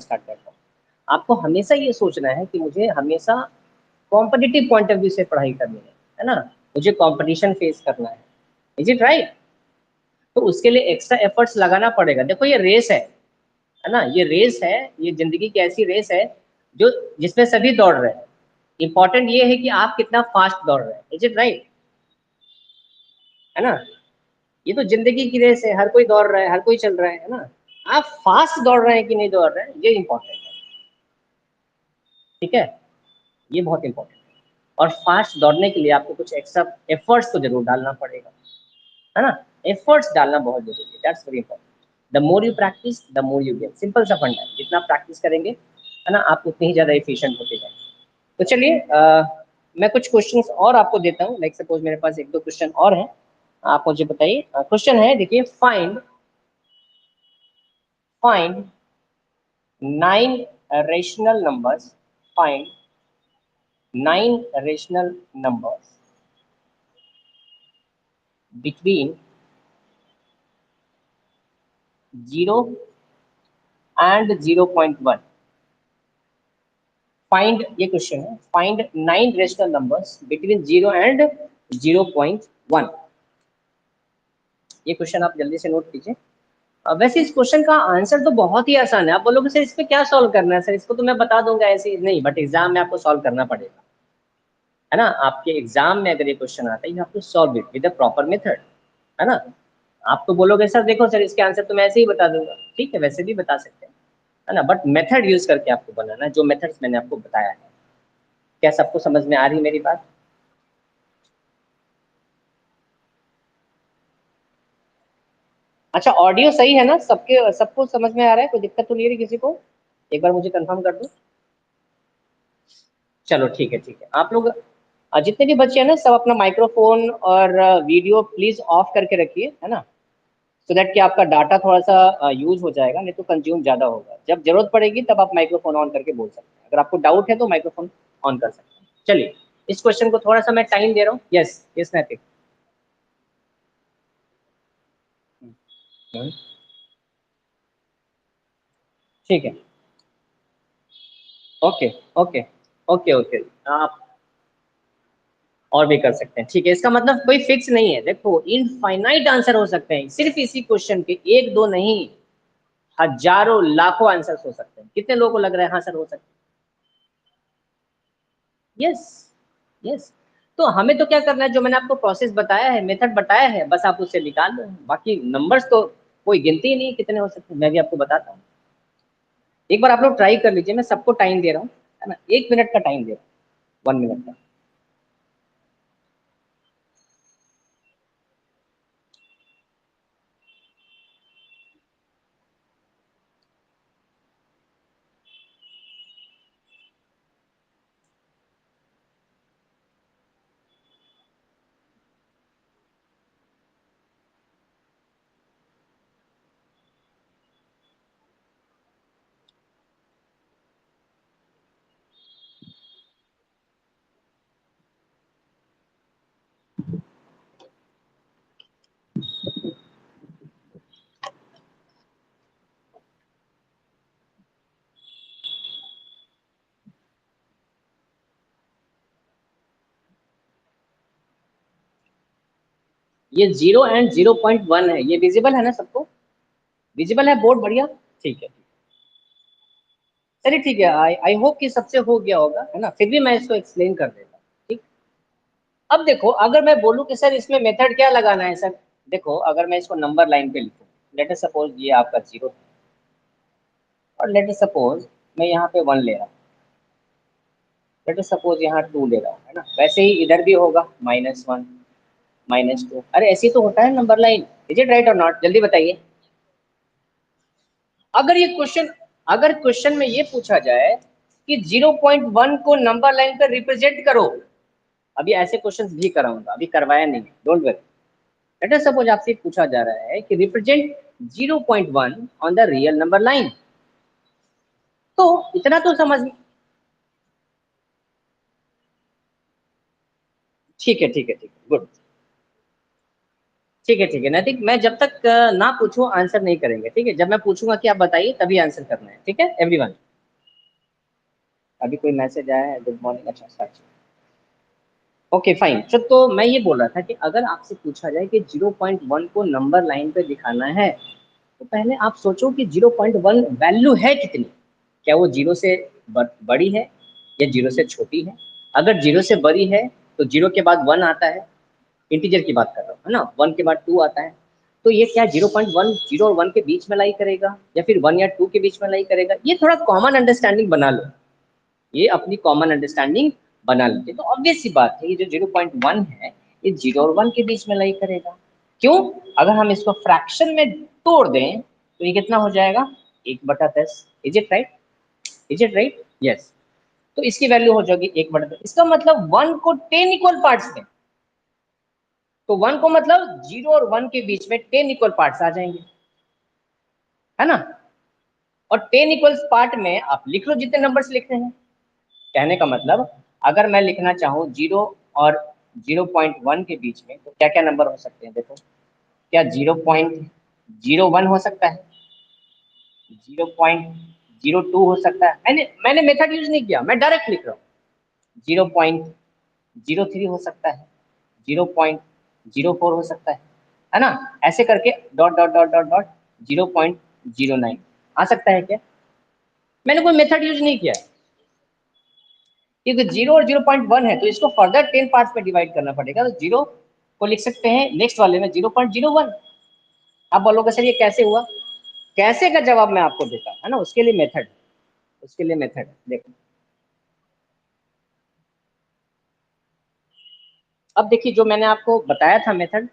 Start करता हूँ। आपको हमेशा ये सोचना है कि मुझे हमेशा कॉम्पिटिटिव पॉइंट ऑफ व्यू से पढ़ाई करनी है ना, मुझे कंपटीशन फेस करना है। Is it right? तो उसके लिए एक्स्ट्रा एफर्ट्स लगाना पड़ेगा। देखो ये रेस है ना, ये रेस है, ये जिंदगी की ऐसी रेस है जो जिसमें सभी दौड़ रहे हैं। इंपॉर्टेंट ये है कि आप कितना फास्ट दौड़ रहे हैं। Is it right? है ना, ये तो जिंदगी की रेस है, हर कोई दौड़ रहा है, हर कोई चल रहा है ना। आप फास्ट दौड़ रहे हैं कि नहीं दौड़ रहे हैं, ये इंपॉर्टेंट है। ठीक है, ये बहुत इंपॉर्टेंट है। और फास्ट दौड़ने के लिए आपको कुछ एक्स्ट्रा एफर्ट्स तो जरूर डालना पड़ेगा, है ना। एफर्ट्स डालना बहुत जरूरी है, that's very important. The more you practice the more you get, simple सा फंडा है। जितना प्रैक्टिस करेंगे, है ना, आप उतनी ही ज्यादा एफिशिएंट होते जाएंगे। तो चलिए मैं कुछ क्वेश्चंस और आपको देता हूँ। लाइक सपोज मेरे पास एक दो क्वेश्चन और हैं, आप मुझे बताइए। क्वेश्चन है, देखिए, find find 9 rational numbers, find 9 rational numbers between 0 and 0.1. Find, ये क्वेश्चन है, find 9 rational numbers between 0 and 0.1। ये क्वेश्चन आप जल्दी से नोट कीजिए। वैसे इस क्वेश्चन का आंसर तो बहुत ही आसान है। आप बोलोगे सर इस पे क्या सॉल्व करना है, सर इसको तो मैं बता दूंगा ऐसे ही। नहीं, बट एग्जाम में आपको सॉल्व करना पड़ेगा, है ना। आपके एग्जाम में अगर ये क्वेश्चन आता है, you have to solve it with a proper method, है ना। आप तो बोलोगे सर देखो सर इसके आंसर तो मैं ऐसे ही बता दूंगा, ठीक है, वैसे भी बता सकते हैं, है ना, बट मेथड यूज करके आपको बनाना है, जो मेथड्स मैंने आपको बताया है। क्या सबको समझ में आ रही है मेरी बात? अच्छा, ऑडियो सही है ना, सबके सबको समझ में आ रहा है, कोई दिक्कत तो नहीं है किसी को? एक बार मुझे कंफर्म कर दो। चलो ठीक है, ठीक है। आप लोग जितने भी बच्चे हैं ना, सब अपना माइक्रोफोन और वीडियो प्लीज ऑफ करके रखिए, है ना, सो दैट कि आपका डाटा थोड़ा सा यूज हो जाएगा, नहीं तो कंज्यूम ज्यादा होगा। जब जरूरत पड़ेगी तब आप माइक्रोफोन ऑन करके बोल सकते हैं। अगर आपको डाउट है तो माइक्रोफोन ऑन कर सकते हैं। चलिए, इस क्वेश्चन को थोड़ा सा मैं टाइम दे रहा हूँ। यस यस नैतिक। ठीक है, ओके ओके ओके ओके। आप और भी कर सकते हैं, ठीक है। इसका मतलब कोई फिक्स नहीं है। देखो, इनफाइनाइट आंसर हो सकते हैं सिर्फ इसी क्वेश्चन के, एक दो नहीं, हजारों लाखों आंसर्स हो सकते हैं। कितने लोगों को लग रहा है हाँ सर हो सकते हैं? Yes yes. तो हमें तो क्या करना है, जो मैंने आपको प्रोसेस बताया है, मेथड बताया है, बस आप उससे निकाल लो। बाकी नंबर्स तो कोई गिनती ही नहीं कितने हो सकते हैं, मैं भी आपको बताता हूँ। एक बार आप लोग ट्राई कर लीजिए, मैं सबको टाइम दे रहा हूँ, है ना, 1 मिनट का टाइम दे रहा हूँ, 1 मिनट का। ये 0 and 0.1 है, ये विजिबल है ना सबको? विजिबल है बोर्ड? बढ़िया, ठीक है। चलिए ठीक है, आई आई होप कि सबसे हो गया होगा, है ना। फिर भी मैं इसको एक्सप्लेन कर देता हूँ, ठीक। अब देखो, अगर मैं बोलूँ कि सर इसमें मेथड क्या लगाना है सर, देखो अगर मैं इसको नंबर लाइन पे लिखूँ, लेट अस सपोज ये आपका 0 और लेट अस सपोज मैं यहाँ पे 1 ले रहा हूँ, लेट अस सपोज यहाँ 2 ले रहा हूँ, है ना। वैसे ही इधर भी होगा -1 -2। अरे ऐसे तो होता है number line. Is it right और नॉट? जल्दी बताइए। अगर ये क्वेश्चन, अगर क्वेश्चन में ये पूछा जाए कि 0.1 को नंबर लाइन पर रिप्रेजेंट करो, अभी ऐसे क्वेश्चंस भी कराऊंगा, अभी करवाया नहीं, don't worry. Let us suppose आपसे पूछा जा रहा है कि represent 0.1 on the real number line, तो इतना तो समझ। ठीक है ठीक है ठीक है, गुड। ठीक है नैतिक, मैं जब तक ना पूछूं आंसर नहीं करेंगे, ठीक है? जब मैं पूछूंगा कि आप बताइए तभी आंसर करना है, ठीक है एवरीवन? अभी कोई मैसेज आया है, गुड मॉर्निंग, अच्छा सच, ओके फाइन। तो मैं ये बोल रहा था कि अगर आपसे पूछा जाए कि 0.1 को नंबर लाइन पे दिखाना है, तो पहले आप सोचो कि 0.1 वैल्यू है कितनी। क्या वो जीरो से बड़ी है या जीरो से छोटी है? अगर जीरो से बड़ी है तो जीरो के बाद वन आता है, इंटीजर की बात कर रहा हूँ, है ना? वन के बाद टू आता है, तो ये क्या 0.1 जीरो और वन के बीच में लाई करेगा या फिर वन या टू के बीच में लाई करेगा? ये थोड़ा कॉमन अंडरस्टैंडिंग बना लो, ये अपनी कॉमन अंडरस्टैंडिंग बना लेते। तो ऑब्वियस सी बात है, ये जो 0.1 है ये जीरो और वन के बीच में लाई करेगा। क्यों? अगर हम इसको फ्रैक्शन में तोड़ दें तो ये कितना हो जाएगा? 1/10। Is it right? Is it right? Yes. तो इसकी वैल्यू हो जाएगी 1/10। इसका मतलब वन को 10 इक्वल पार्ट्स में, तो वन को मतलब जीरो और वन के बीच में 10 इक्वल पार्ट्स आ जाएंगे, है ना? और 10 इक्वल्स पार्ट में आप लिख लो जितने नंबर्स लिखने हैं। कहने का मतलब अगर मैं लिखना चाहूँ जीरो और 0.1 के बीच में, तो क्या क्या नंबर हो सकते हैं? देखो, क्या 0.01 हो सकता है? 0.02 हो सकता है? मैंने मेथड यूज नहीं किया, मैं डायरेक्ट लिख रहा हूँ। 0.03 हो सकता है, 0.04 हो सकता है ना? ऐसे करके dot dot dot dot dot 0.09 आ सकता है क्या? मैंने कोई मेथड यूज नहीं किया है, क्योंकि जीरो और 0.1 है तो इसको फर्दर 10 पार्ट्स में डिवाइड करना पड़ेगा। तो जीरो को लिख सकते हैं नेक्स्ट वाले में 0.01। आप बोलोगे सर ये कैसे हुआ? कैसे का जवाब मैं आपको देता, है ना? उसके लिए मेथड, उसके लिए मेथड देखो। अब देखिए जो मैंने आपको बताया था मेथड,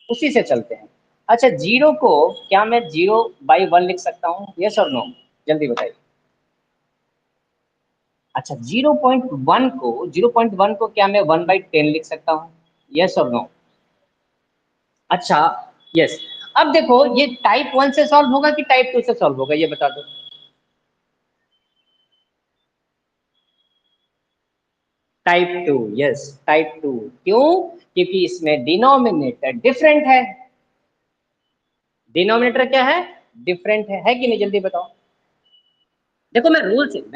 उसी से चलते हैं। अच्छा, जीरो को क्या मैं 0/1 लिख सकता हूँ? यस और नो? जल्दी बताइए। अच्छा, 0.1 को क्या मैं 1/10 लिख सकता हूँ? यस और नो? अच्छा, यस। अब देखो ये टाइप 1 से सॉल्व होगा कि टाइप 2 से सॉल्व होगा, ये बता दो। Type 2, yes type 2। क्यों? क्योंकि इसमें डिनोमिनेटर डिफरेंट है। डिनोमिनेटर क्या है? डिफरेंट है कि नहीं? जल्दी बताओ। देखो मैं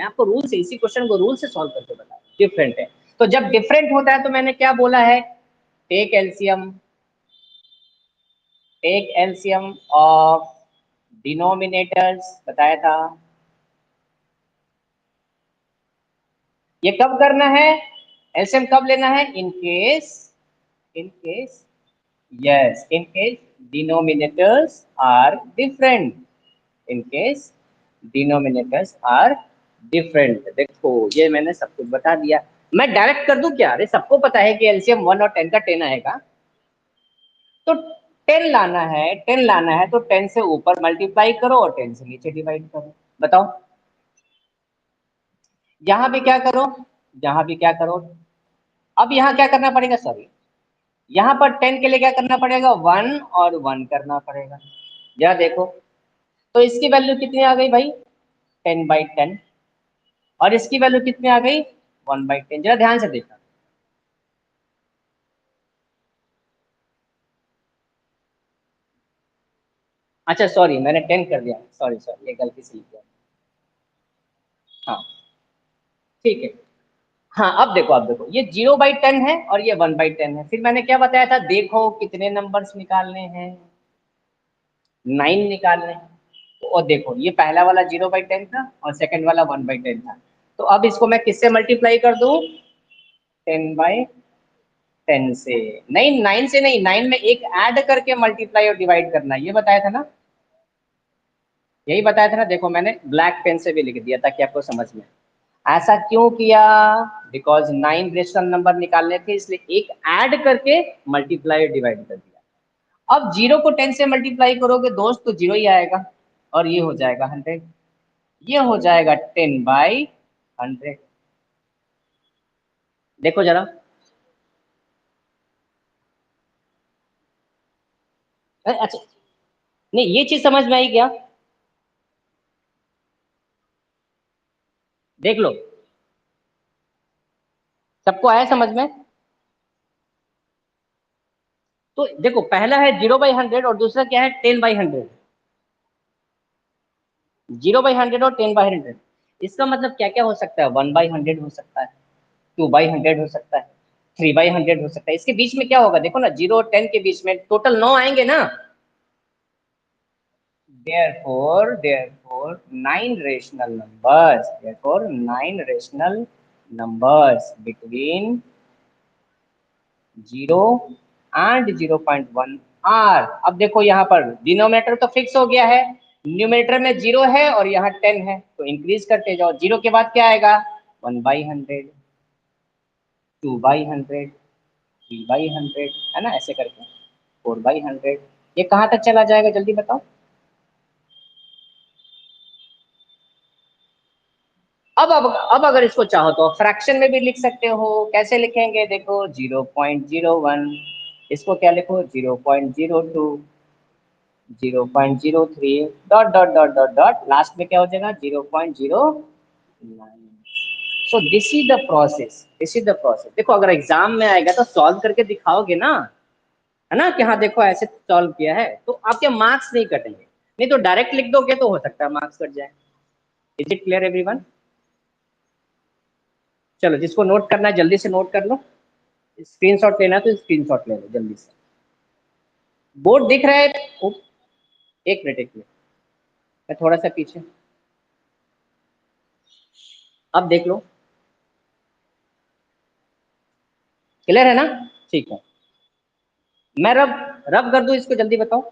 आपको रूल से, इसी क्वेश्चन को रूल से सॉल्व करके बता रहा हूं, डिफरेंट है। तो जब डिफरेंट होता है तो मैंने क्या बोला है? Take LCM, take LCM of denominators, बताया था। ये कब करना है? एलसीएम कब लेना है? In case, in case, yes, in case denominators are different, in case denominators are different। देखो ये मैंने सब कुछ बता दिया। मैं डायरेक्ट कर दूं क्या? अरे सबको पता है कि एलसीएम 1 और 10 का 10 आएगा, तो 10 लाना है, 10 लाना है तो 10 से ऊपर मल्टीप्लाई करो और 10 से नीचे डिवाइड करो। बताओ, यहाँ भी क्या करो, यहाँ भी क्या करो। अब यहाँ क्या करना पड़ेगा? सॉरी, यहाँ पर 10 के लिए क्या करना पड़ेगा? 1 और 1 करना पड़ेगा। जरा देखो, तो इसकी वैल्यू कितनी आ गई भाई? 10/10। और इसकी वैल्यू कितनी आ गई? 1/10। जरा ध्यान से देखना। अच्छा सॉरी, मैंने 10 कर दिया, सॉरी सॉरी, ये गलती से लिख दिया। हाँ, ठीक है। हाँ अब देखो, अब देखो ये 0/10 है और ये 1/10 है। फिर मैंने क्या बताया था? देखो कितने नंबर्स निकालने हैं? 9 निकालने हैं। तो और देखो ये पहला वाला 0/10 था और सेकंड वाला 1/10 था। तो अब इसको मैं किससे मल्टीप्लाई कर दूं? 10/10 से। नहीं, 9 से नहीं, 9 में एक ऐड करके मल्टीप्लाई और डिवाइड करना, ये बताया था ना? यही बताया था ना? देखो मैंने ब्लैक पेन से भी लिख दिया ताकि आपको समझ में। ऐसा क्यों किया? बिकॉज 9 रेशनल नंबर निकालने थे, इसलिए एक ऐड करके मल्टीप्लाई और डिवाइड कर दिया। अब 0 को 10 से मल्टीप्लाई करोगे दोस्त तो 0 ही आएगा, और ये हो जाएगा 100। ये हो जाएगा 10/100। देखो जरा। अच्छा, नहीं ये चीज समझ में आई क्या? देख लो, सबको आया समझ में? तो देखो पहला है 0/100 और दूसरा क्या है 10/100। 0/100 और 10/100, इसका मतलब क्या क्या हो सकता है, 1/100 हो सकता है, 2/100 हो सकता है, 3/100 हो सकता है। इसके बीच में क्या होगा देखो ना, 0 और 10 के बीच में टोटल 9 आएंगे ना। Therefore 9 rational numbers between 0 and 0.1 are. अब देखो यहाँ पर डिनोमिनेटर तो फिक्स हो गया है, न्यूमिनेटर में 0 है और यहाँ 10 है, तो इंक्रीज करते जाओ। 0 के बाद क्या आएगा, 1/100, 2/100, 3/100, है ना, ऐसे करके 4/100। ये कहाँ तक चला जाएगा जल्दी बताओ। अब अगर इसको चाहो तो फ्रैक्शन में भी लिख सकते हो। कैसे लिखेंगे देखो, 0.01, इसको क्या लिखो 0.02, 0.03, dot dot dot dot dot, last में क्या हो जाएगा 0.09। सो this is the process, this is the process. देखो अगर एग्जाम में आएगा तो सॉल्व करके दिखाओगे ना, है ना, कि हाँ देखो ऐसे सॉल्व किया है, तो आपके मार्क्स नहीं कटेंगे। नहीं तो डायरेक्ट लिख दोगे तो हो सकता है मार्क्स कट जाए। Is it clear everyone? चलो जिसको नोट करना है जल्दी से नोट कर लो, स्क्रीनशॉट लेना है तो स्क्रीनशॉट ले लो जल्दी से। बोर्ड दिख रहा है? एक मिनट एक मिनट, मैं थोड़ा सा पीछे, अब देख लो, क्लियर है ना? ठीक है, मैं रब रब कर दूं इसको, जल्दी बताओ।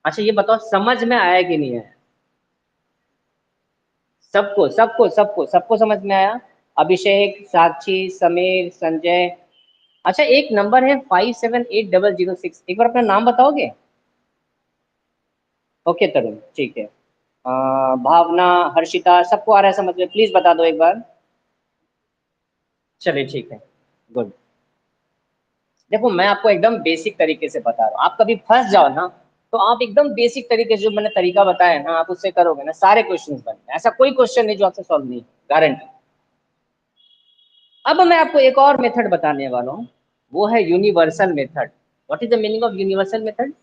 अच्छा ये बताओ समझ में आया कि नहीं आया? सबको सबको सबको सबको समझ में आया? अभिषेक, साक्षी, समीर, संजय। अच्छा एक नंबर है 578006, एक बार अपना नाम बताओगे? ओके तरुण, ठीक है। भावना, हर्षिता, सबको आ रहा है समझ में? प्लीज बता दो एक बार। चलिए ठीक है, गुड। देखो मैं आपको एकदम बेसिक तरीके से बता रहा हूँ, आप कभी फंस जाओ ना तो आप एकदम बेसिक तरीके से जो मैंने तरीका बताया है ना, आप उससे करोगे ना सारे क्वेश्चन बनेंगे। ऐसा कोई क्वेश्चन नहीं जो आपसे सॉल्व नहीं, गारंटी। अब मैं आपको एक और मेथड बताने वाला हूँ, वो है universal method. What is the meaning of universal method?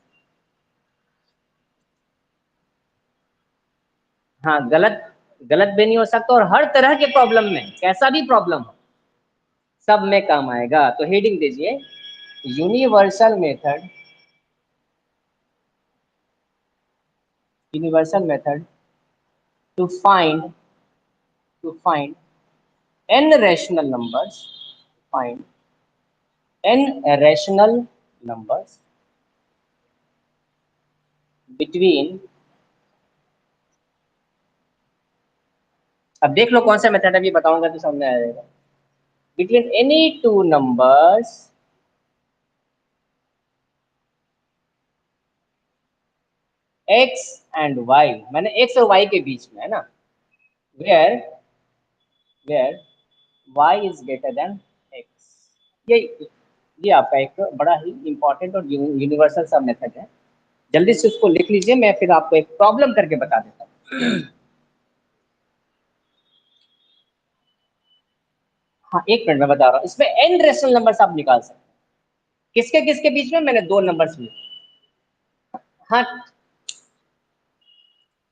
हाँ, गलत गलत भी नहीं हो सकता, और हर तरह के प्रॉब्लम में, कैसा भी प्रॉब्लम हो, सब में काम आएगा। तो हेडिंग दीजिए, universal method, universal method to find n rational numbers, find n rational numbers between, अब देख लो कौन सा मेथड है, अभी बताऊंगा तो समझ में आ जाएगा। Between any two numbers x and y, मैंने x और y के बीच में, है ना, where where y is greater than x। ये ये आपका एक बड़ा ही इंपॉर्टेंट और यूनिवर्सल सा मेथड है। जल्दी से उसको लिख लीजिए, मैं फिर आपको एक प्रॉब्लम करके बता देता हूँ। हाँ एक मिनट में बता रहा हूँ, इसमें n रेशनल नंबर्स आप निकाल सकते हैं। किसके किसके बीच में, मैंने दो नंबर्स लिए। हाँ,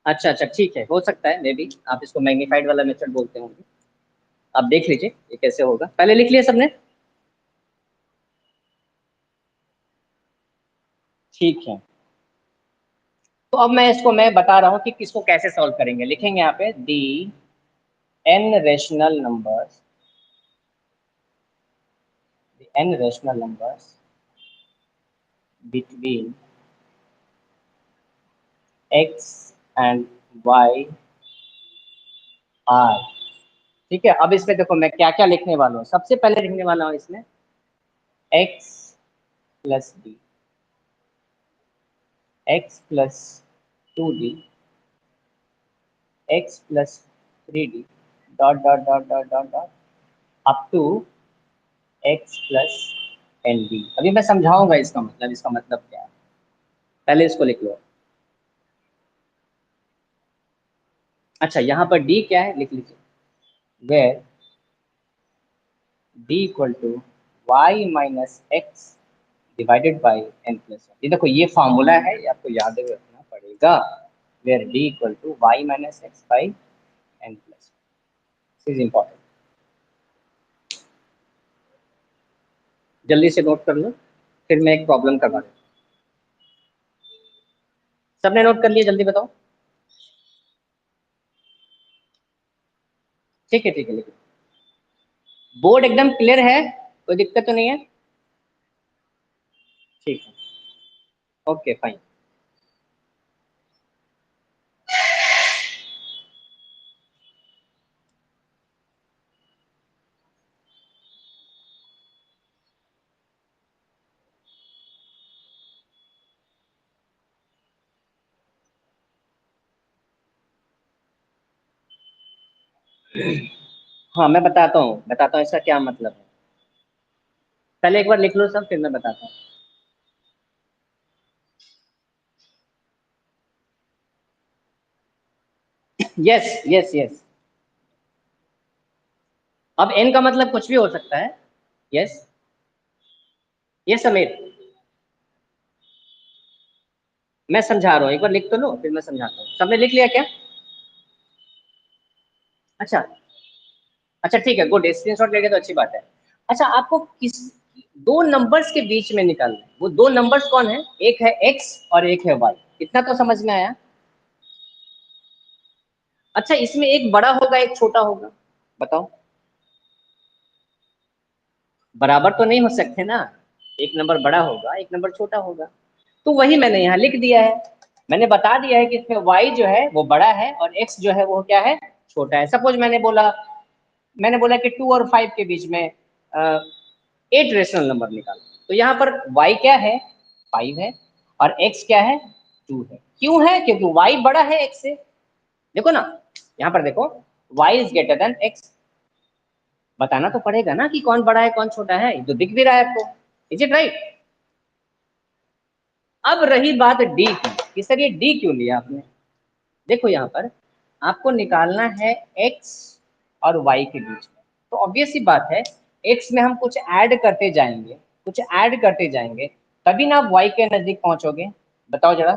अच्छा अच्छा ठीक है, हो सकता है मे बी आप इसको मैग्नीफाइड वाला मेथड बोलते होंगे। आप देख लीजिए ये कैसे होगा, पहले लिख लिया सबने? ठीक है, तो अब मैं बता रहा हूँ कि किसको कैसे सॉल्व करेंगे। लिखेंगे यहाँ पे the n rational numbers, the n rational numbers between x and y are. ठीक है, अब इसमें देखो मैं क्या क्या लिखने वाला हूँ। सबसे पहले लिखने वाला हूँ इसमें x plus d, x plus 2d, x plus 3d, dot dot dot dot dot dot up to x plus n d. अभी मैं समझाऊंगा इसका मतलब क्या है, पहले इसको लिख लो। अच्छा यहाँ पर डी क्या है लिख लीजिए, where d equal to y minus x divided by n plus one. ये देखो ये फॉर्मूला है, ये आपको याद रखना पड़ेगा, where d equal to y minus x by n plus one. This is important, जल्दी से नोट कर लो, फिर मैं एक प्रॉब्लम करवा दूँ। सबने नोट कर लिया, जल्दी बताओ। ठीक है ठीक है, लिखो। बोर्ड एकदम क्लियर है, कोई दिक्कत तो नहीं है? ठीक है, ओके फाइन। हाँ मैं बताता हूँ इसका क्या मतलब है। पहले एक बार लिख लो सब, फिर मैं बताता हूँ। Yes yes yes. अब एन का मतलब कुछ भी हो सकता है। यस यस समीर, मैं समझा रहा हूँ, एक बार लिख तो लो फिर मैं समझाता हूँ। सबने लिख लिया क्या? अच्छा अच्छा ठीक है, गुड, स्क्रीनशॉट लेके तो अच्छी बात है। अच्छा आपको किस दो नंबर्स के बीच में निकालना है, वो दो नंबर्स कौन है? एक है एक्स और एक है वाई, इतना तो समझ में आया। अच्छा इसमें एक बड़ा होगा एक छोटा होगा, बताओ। बराबर तो नहीं हो सकते ना, एक नंबर बड़ा होगा एक नंबर छोटा होगा। तो वही मैंने यहाँ लिख दिया है, मैंने बता दिया है कि इसमें y जो है वो बड़ा है और x जो है वो क्या है, छोटा है। सपोज मैंने बोला कि 2 और 5 के बीच में 8 रेशनल नंबर निकालो, तो यहाँ पर y क्या है, 5 है, और x क्या है, 2 है। क्यों है? क्योंकि y बड़ा है x से। देखो ना, यहाँ पर देखो, y is greater than x। बताना तो पड़ेगा ना कि कौन बड़ा है कौन छोटा है, ये तो दिख भी रहा है आपको। Is it right? अब रही बात डी की, कि सर ये डी क्यों लिया आपने। देखो यहाँ पर आपको निकालना है x और y के बीच में, तो ऑब्वियस सी बात है, x में हम कुछ ऐड करते जाएंगे, कुछ ऐड करते जाएंगे, तभी ना आप y के नजदीक पहुंचोगे। बताओ जरा,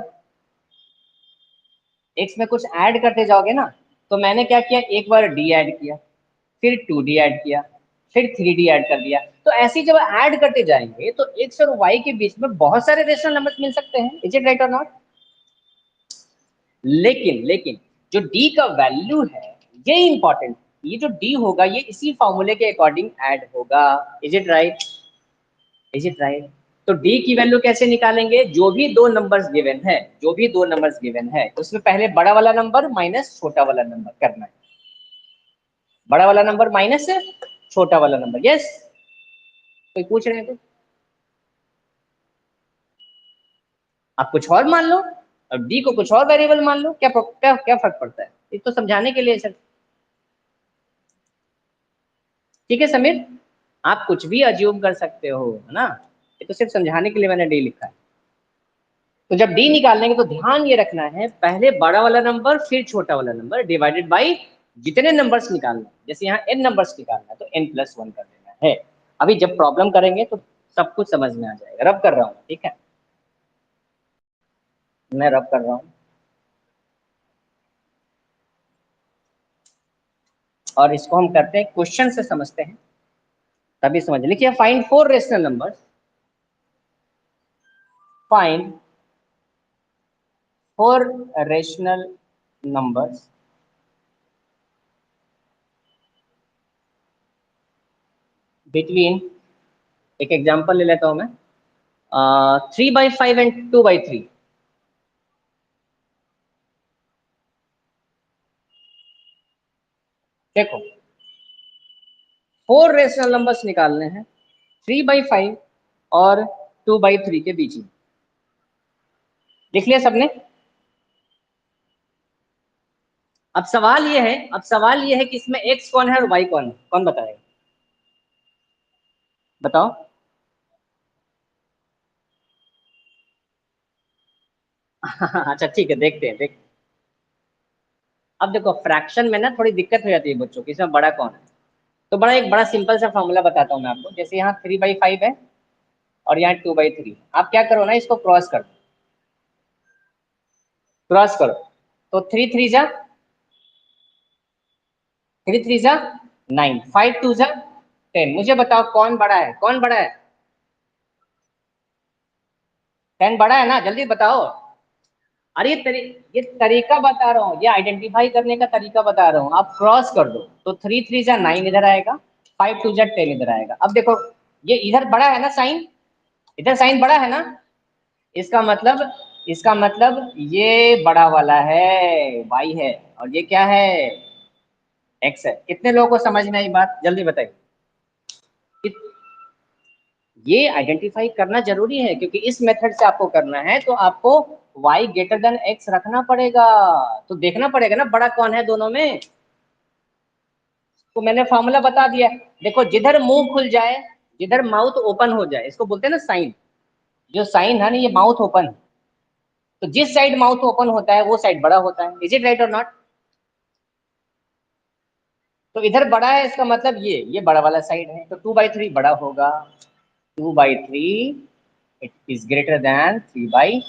x में कुछ ऐड करते जाओगे ना। तो मैंने क्या किया, एक बार d ऐड किया, फिर 2d ऐड किया, फिर 3d ऐड कर दिया। तो ऐसे जब ऐड करते जाएंगे तो x और y के बीच में बहुत सारे रेशनल नंबर मिल सकते हैं। इज इट राइट और नॉट? लेकिन जो d का वैल्यू है, ये इंपॉर्टेंट, ये जो d होगा ये इसी फॉर्मूले के अकॉर्डिंग ऐड होगा। Is it right? Is it right? तो d की वैल्यू कैसे निकालेंगे? जो भी दो नंबर्स गिवन है, जो भी दो नंबर्स गिवन है, उसमें पहले बड़ा वाला नंबर माइनस छोटा वाला नंबर करना है। बड़ा वाला नंबर माइनस छोटा वाला नंबर। यस, कोई पूछ रहे हैं तो आप कुछ और मान लो, और डी को कुछ और वेरिएबल मान लो, क्या फर्क पड़ता है? ये तो समझाने के लिए सर। ठीक है समीर, आप कुछ भी अज्यूम कर सकते हो, है ना, ये तो सिर्फ समझाने के लिए मैंने डी लिखा है। तो जब डी निकालेंगे तो ध्यान ये रखना है, पहले बड़ा वाला नंबर फिर छोटा वाला नंबर डिवाइडेड बाई जितने नंबर्स निकालना है। जैसे यहाँ एन नंबर्स निकालना है तो n प्लस वन कर देना है। अभी जब प्रॉब्लम करेंगे तो सब कुछ समझ में आ जाएगा। रब कर रहा हूँ, ठीक है, मैं रब कर रहा हूँ। और इसको हम करते हैं क्वेश्चन से समझते हैं, तभी समझ। लिखिए, find four rational numbers, find four rational numbers between, एक एग्जांपल ले लेता हूं मैं, 3/5 एंड 2/3। देखो, फोर रेशनल नंबर्स निकालने हैं 3/5 और 2/3 के बीच में। लिख लिया सबने? अब सवाल ये है कि इसमें x कौन है और y कौन है, कौन बताएगा? बताओ। अच्छा ठीक है, देखते हैं। अब देखो, फ्रैक्शन में ना थोड़ी दिक्कत हो जाती है बच्चों की, इसमें बड़ा कौन है। तो एक बड़ा सिंपल सा फॉर्मूला बताता हूँ मैं आपको। जैसे यहाँ 3/5 है और यहाँ 2/3, आप क्या करो ना, इसको क्रॉस करो। तो 3 3 जा 9, 5 2 जा 10। मुझे बताओ कौन बड़ा है, कौन बड़ा है? 10 बड़ा है ना, जल्दी बताओ। अरे ये तरीका बता रहा हूँ, ये आइडेंटिफाई करने का तरीका बता रहा हूँ। आप क्रॉस कर दो तो 3 3 जा 9 इधर आएगा, 5 2 जा 10 इधर आएगा। अब देखो ये इधर बड़ा है ना साइन, इधर साइन बड़ा है ना, इसका मतलब ये बड़ा वाला है, वाई है, और ये क्या है, एक्स है। कितने लोगों को समझ में आई बात, जल्दी बताइए। ये आइडेंटिफाई करना जरूरी है, क्योंकि इस मेथड से आपको करना है तो आपको y ग्रेटर देन x रखना पड़ेगा। तो देखना पड़ेगा ना बड़ा कौन है दोनों में। तो मैंने फॉर्मूला बता दिया। देखो जिधर मुंह खुल जाए, जिधर माउथ ओपन हो जाए, इसको बोलते हैं ना साइन। जो साइन है ना, ये माउथ ओपन, तो जिस साइड माउथ ओपन होता है वो साइड बड़ा होता है। इज इट राइट और नॉट? तो इधर बड़ा है, इसका मतलब ये बड़ा वाला साइड है, तो 2/3 बड़ा होगा। 2/3 इट इज ग्रेटर देन 3/5।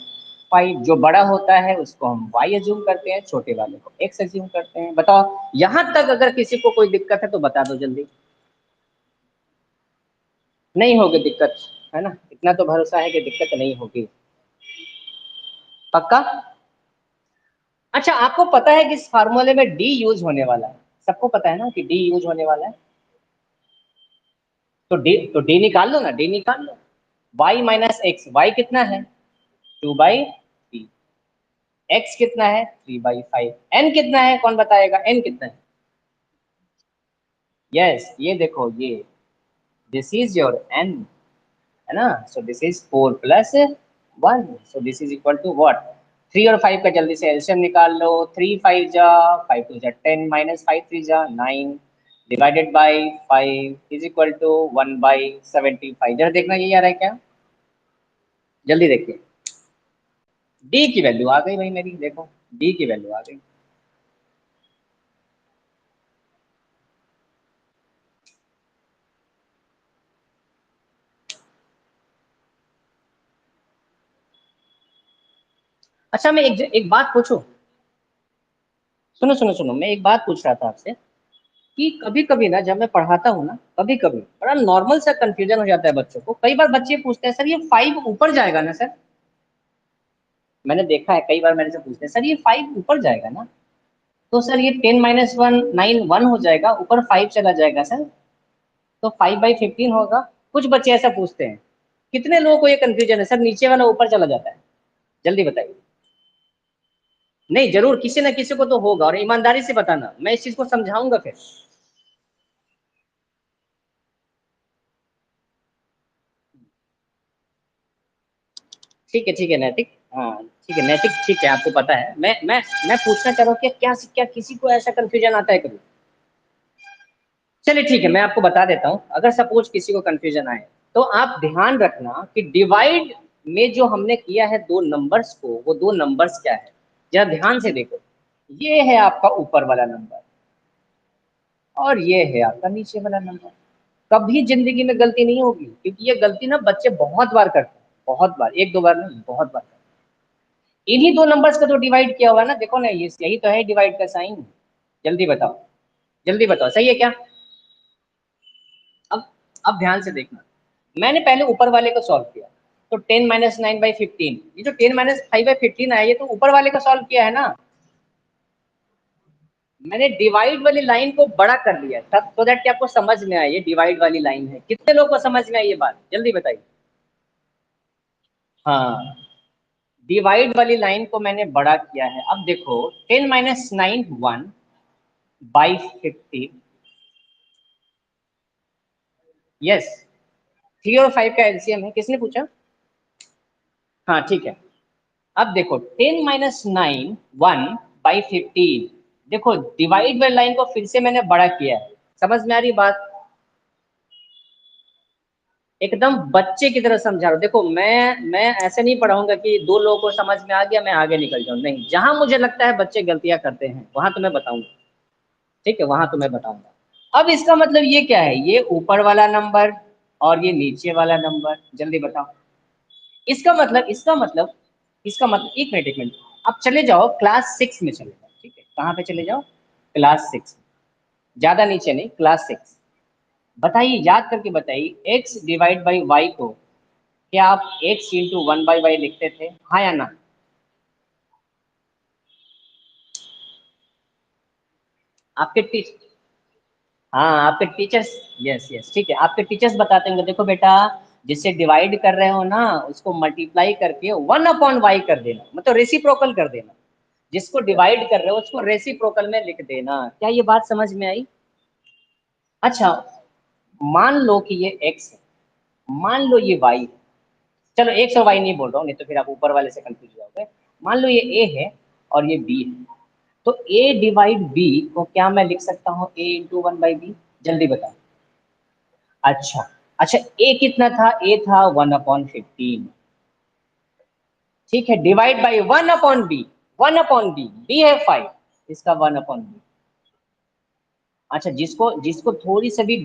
जो बड़ा होता है उसको हम y एज्यूम करते हैं, छोटे वाले को x एज्यूम करते हैं। बताओ यहां तक अगर किसी को कोई दिक्कत है तो बता दो जल्दी। नहीं होगी दिक्कत, है ना? इतना तो भरोसा है कि दिक्कत नहीं होगी। पक्का? अच्छा, आपको पता है कि इस फार्मूले में d यूज होने वाला है? सबको पता है ना कि d यूज होने वाला है? तो d निकाल लो ना, d निकाल लो। y माइनस एक्स, y कितना है? 2/3। x कितना है? 3/5। n कितना है, कौन बताएगा n कितना है? यस, ये देखो, ये दिस इज योर n, है ना? So this is 4 + 1, so this is equal to what? 3 और 5 का जल्दी से एलसीएम निकाल लो। 3 5 जा 5 2 जा 10, -5 3 जा 9 divided by 5 is equal to 1/75। जरा देखना यही आ रहा है क्या, जल्दी देखिए। डी की वैल्यू आ गई भाई मेरी, देखो डी की वैल्यू आ गई। अच्छा, मैं एक बात पूछूं? सुनो सुनो सुनो, मैं एक बात पूछ रहा था आपसे कि कभी कभी ना, जब मैं पढ़ाता हूँ ना, कभी कभी बड़ा नॉर्मल सा कंफ्यूजन हो जाता है बच्चों को। कई बार बच्चे पूछते हैं, सर ये 5 ऊपर जाएगा ना सर? मैंने देखा है कई बार मेरे से पूछते हैं, सर ये 5 ऊपर जाएगा ना? तो सर ये 10 - 1 9 1 हो जाएगा, ऊपर 5 चला जाएगा सर, तो 5/15 होगा। कुछ बच्चे ऐसा पूछते हैं। कितने लोगों को ये कंफ्यूजन है, सर नीचे वाला ऊपर चला जाता है? जल्दी बताइए। नहीं, जरूर किसी ना किसी को तो होगा, और ईमानदारी से बताना, मैं इस चीज को समझाऊंगा फिर। ठीक है नैतिक। हाँ ठीक है नैतिक, ठीक है, आपको पता है। मैं पूछना चाह रहा हूँ कि क्या किसी को ऐसा कंफ्यूजन आता है कभी? चलिए ठीक है, मैं आपको बता देता हूँ। अगर सपोज किसी को कंफ्यूजन आए, तो आप ध्यान रखना कि डिवाइड में जो हमने किया है दो नंबर्स को, वो दो नंबर्स क्या है, जरा ध्यान से देखो। ये है आपका ऊपर वाला नंबर, और ये है आपका नीचे वाला नंबर। कभी जिंदगी में गलती नहीं होगी, क्योंकि ये गलती ना बच्चे बहुत बार करते हैं, बहुत बार, एक दो बार नहीं, बहुत बार करते हैं। इन्हीं दो नंबर्स का तो डिवाइड किया हुआ है ना, देखो ना, ये यही तो है डिवाइड का साइन। जल्दी बताओ, जल्दी बताओ, सही है क्या? अब अब ध्यान से देखना। मैंने पहले ऊपर वाले को सॉल्व किया, तो 10 - 9/15, ये जो 10 - 5/15 आया, ये तो ऊपर वाले को सॉल्व किया है ना। मैंने डिवाइड वाली लाइन को बड़ा कर लिया तब, so दैट कि आपको समझ में आए ये डिवाइड वाली लाइन है। कितने लोगों को समझ में आई ये बात, जल्दी बताइए। हाँ, डिवाइड वाली लाइन को मैंने बड़ा किया है। अब देखो 10 - 9 1/15। यस, 3 और 5 का एलसीएम है, किसने पूछा? हाँ ठीक है। अब देखो 10 - 9 1/15, देखो डिवाइड वाली लाइन को फिर से मैंने बड़ा किया है। समझ में आ रही बात? एकदम बच्चे की तरह समझा रहा हूँ। देखो मैं ऐसे नहीं पढ़ाऊंगा कि दो लोगों को समझ में आ गया मैं आगे निकल जाऊं, नहीं। जहां मुझे लगता है बच्चे गलतियां करते हैं वहां तो मैं बताऊंगा, ठीक है, वहां तो मैं बताऊंगा। अब इसका मतलब ये क्या है, ये ऊपर वाला नंबर और ये नीचे वाला नंबर, जल्दी बताओ। इसका मतलब एक मिनट आप चले जाओ क्लास 6 में चले जाओ, ठीक है, कहाँ पे चले जाओ, क्लास 6, ज्यादा नीचे नहीं, क्लास 6। बताइए, याद करके बताइए, x डिवाइड बाई वाई को क्या आप x इंटू 1/y लिखते थे, हाँ या ना? आपके टीच हाँ आपके टीचर्स, यस यस ठीक है, आपके टीचर्स बताते होंगे, देखो बेटा, जिससे डिवाइड कर रहे हो ना उसको मल्टीप्लाई करके 1/y कर देना, मतलब रेसिप्रोकल कर देना। जिसको डिवाइड कर रहे हो उसको रेसिप्रोकल में लिख देना। क्या ये बात समझ में आई? अच्छा, मान लो कि ये x है, मान लो ये y है, चलो x और y नहीं बोल रहा हूँ, नहीं तो फिर आप ऊपर वाले से कंफ्यूज हो जाओगे। मान लो ये a है और ये b है, तो a डिवाइड b को क्या मैं लिख सकता हूँ, a इंटू 1/b, जल्दी बताओ। अच्छा, अच्छा a कितना था, a था 1/15, ठीक है, divide by 1/b, 1/b, b है 5, इसका 1/b। अच्छा, जिसको जिसको थोड़ी सी भी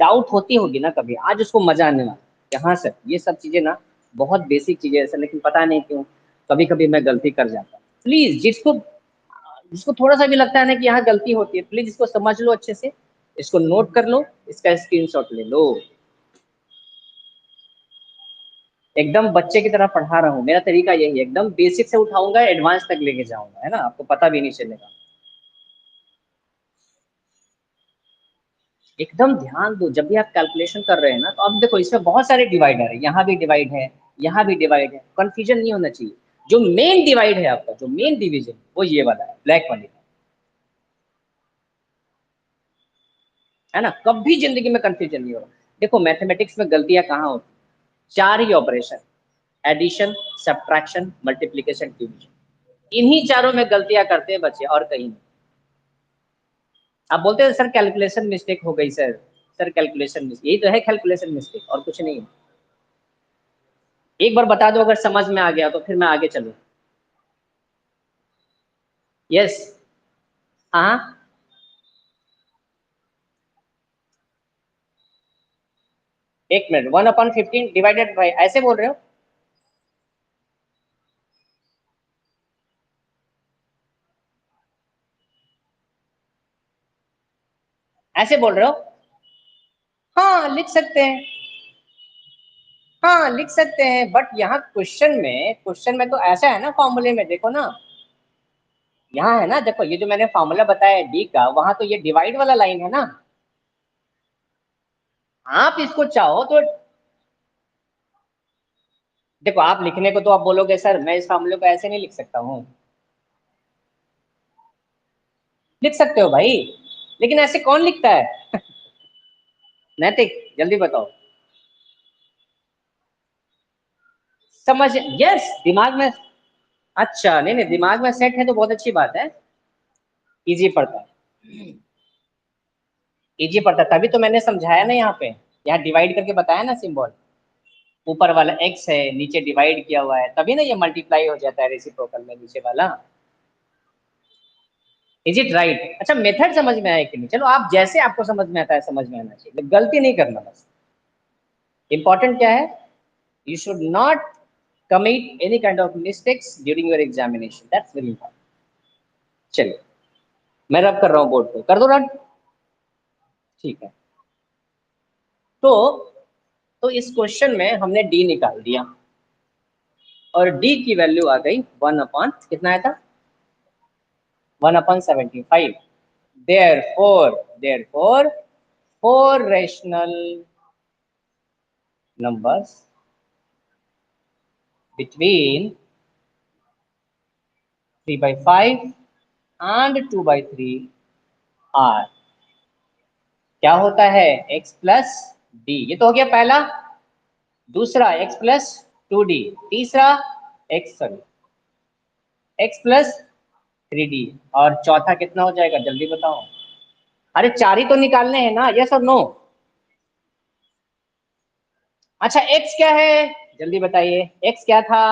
डाउट होती होगी ना कभी, आज उसको मजा आने वाला कि हाँ सर ये सब चीजें ना बहुत बेसिक चीजें हैं सर, लेकिन पता नहीं क्यों कभी कभी मैं गलती कर जाता हूँ। प्लीज जिसको जिसको थोड़ा सा भी लगता है ना कि यहाँ गलती होती है, प्लीज इसको समझ लो अच्छे से, इसको नोट कर लो, इसका स्क्रीनशॉट ले लो। एकदम बच्चे की तरह पढ़ा रहा हूँ, मेरा तरीका यही है, एकदम बेसिक से उठाऊंगा एडवांस तक लेके जाऊंगा, है ना, आपको पता भी नहीं चलेगा। एकदम ध्यान दो, जब भी आप कैलकुलेशन कर रहे हैं ना, तो अब देखो इसमें बहुत सारे डिवाइडर है, यहाँ भी डिवाइड है, यहाँ भी डिवाइड है, कंफ्यूजन नहीं होना चाहिए। जो मेन डिवाइड है आपका, जो मेन डिवीजन वो ये वाला है, ब्लैक वाले का, है ना, कभी जिंदगी में कंफ्यूजन नहीं होगा। देखो मैथमेटिक्स में गलतियां कहाँ होती, चार ही operation, addition, subtraction, multiplication, division, इन्हीं चारों में गलतियां करते हैं बच्चे, और कहीं नहीं। आप बोलते हैं सर कैलकुलेशन मिस्टेक हो गई सर, सर कैलकुलेशन मिस्टेक, यही तो है कैलकुलेशन मिस्टेक, और कुछ नहीं है। एक बार बता दो, अगर समझ में आ गया तो फिर मैं आगे चलूँ। यस, हाँ, एक मिनट, 1/15 डिवाइडेड बाई, ऐसे बोल रहे हो? ऐसे बोल रहे हो? हाँ लिख सकते हैं, हाँ लिख सकते हैं, बट यहाँ क्वेश्चन में तो ऐसा है ना, फॉर्मूले में देखो ना, यहाँ है ना, देखो ये जो मैंने फॉर्मूला बताया डी का, वहां तो ये डिवाइड वाला लाइन है ना। आप इसको चाहो तो देखो, आप लिखने को तो आप बोलोगे सर मैं इस फॉर्मूले को ऐसे नहीं लिख सकता हूँ, लिख सकते हो भाई, लेकिन ऐसे कौन लिखता है? नैतिक, जल्दी बताओ। समझ, यस दिमाग में, अच्छा नहीं नहीं, दिमाग में सेट है तो बहुत अच्छी बात है, इजी पड़ता है, इजी पड़ता है, तभी तो मैंने समझाया ना यहाँ पे, यहाँ डिवाइड करके बताया ना सिंबल, ऊपर वाला एक्स है, नीचे डिवाइड किया हुआ है, तभी ना ये मल्टीप्लाई हो जाता है रेसिप्रोकल में, नीचे वाला। Is it right? अच्छा मेथड समझ में आया कि नहीं, चलो आप जैसे आपको समझ में आता है समझ में आना चाहिए, गलती नहीं करना बस। इंपॉर्टेंट क्या है, you should not commit any kind of mistakes during your examination, that's very important। चलिए, मैं रब कर रहा हूँ बोर्ड पे, कर दो रन, ठीक है। तो तो इस क्वेश्चन में हमने डी निकाल दिया, और डी की वैल्यू आ गई 1 अपॉन कितना आया था, 1/75। There four four rational numbers between 3/5 and 2/3 are, क्या होता है, x प्लस डी, ये तो हो गया पहला, दूसरा x+2d, तीसरा x+3d, और चौथा कितना हो जाएगा, जल्दी बताओ। अरे चार ही तो निकालने हैं ना, यस और नो? अच्छा x क्या है, जल्दी बताइए, x क्या था?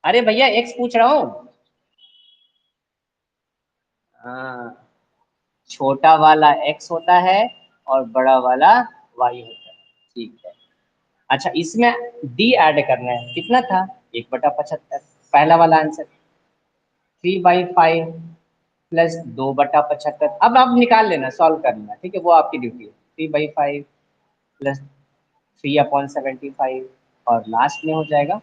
अरे भैया x पूछ रहा हूँ। हाँ, छोटा वाला x होता है और बड़ा वाला y होता है। ठीक है। अच्छा, इसमें d ऐड करना है, कितना था 1/75, पहला वाला आंसर। 3/5 प्लस 2/75, अब आप निकाल लेना, सॉल्व कर लेना, ठीक है, वो आपकी ड्यूटी है। 3/5 प्लस 3/75 और लास्ट में हो जाएगा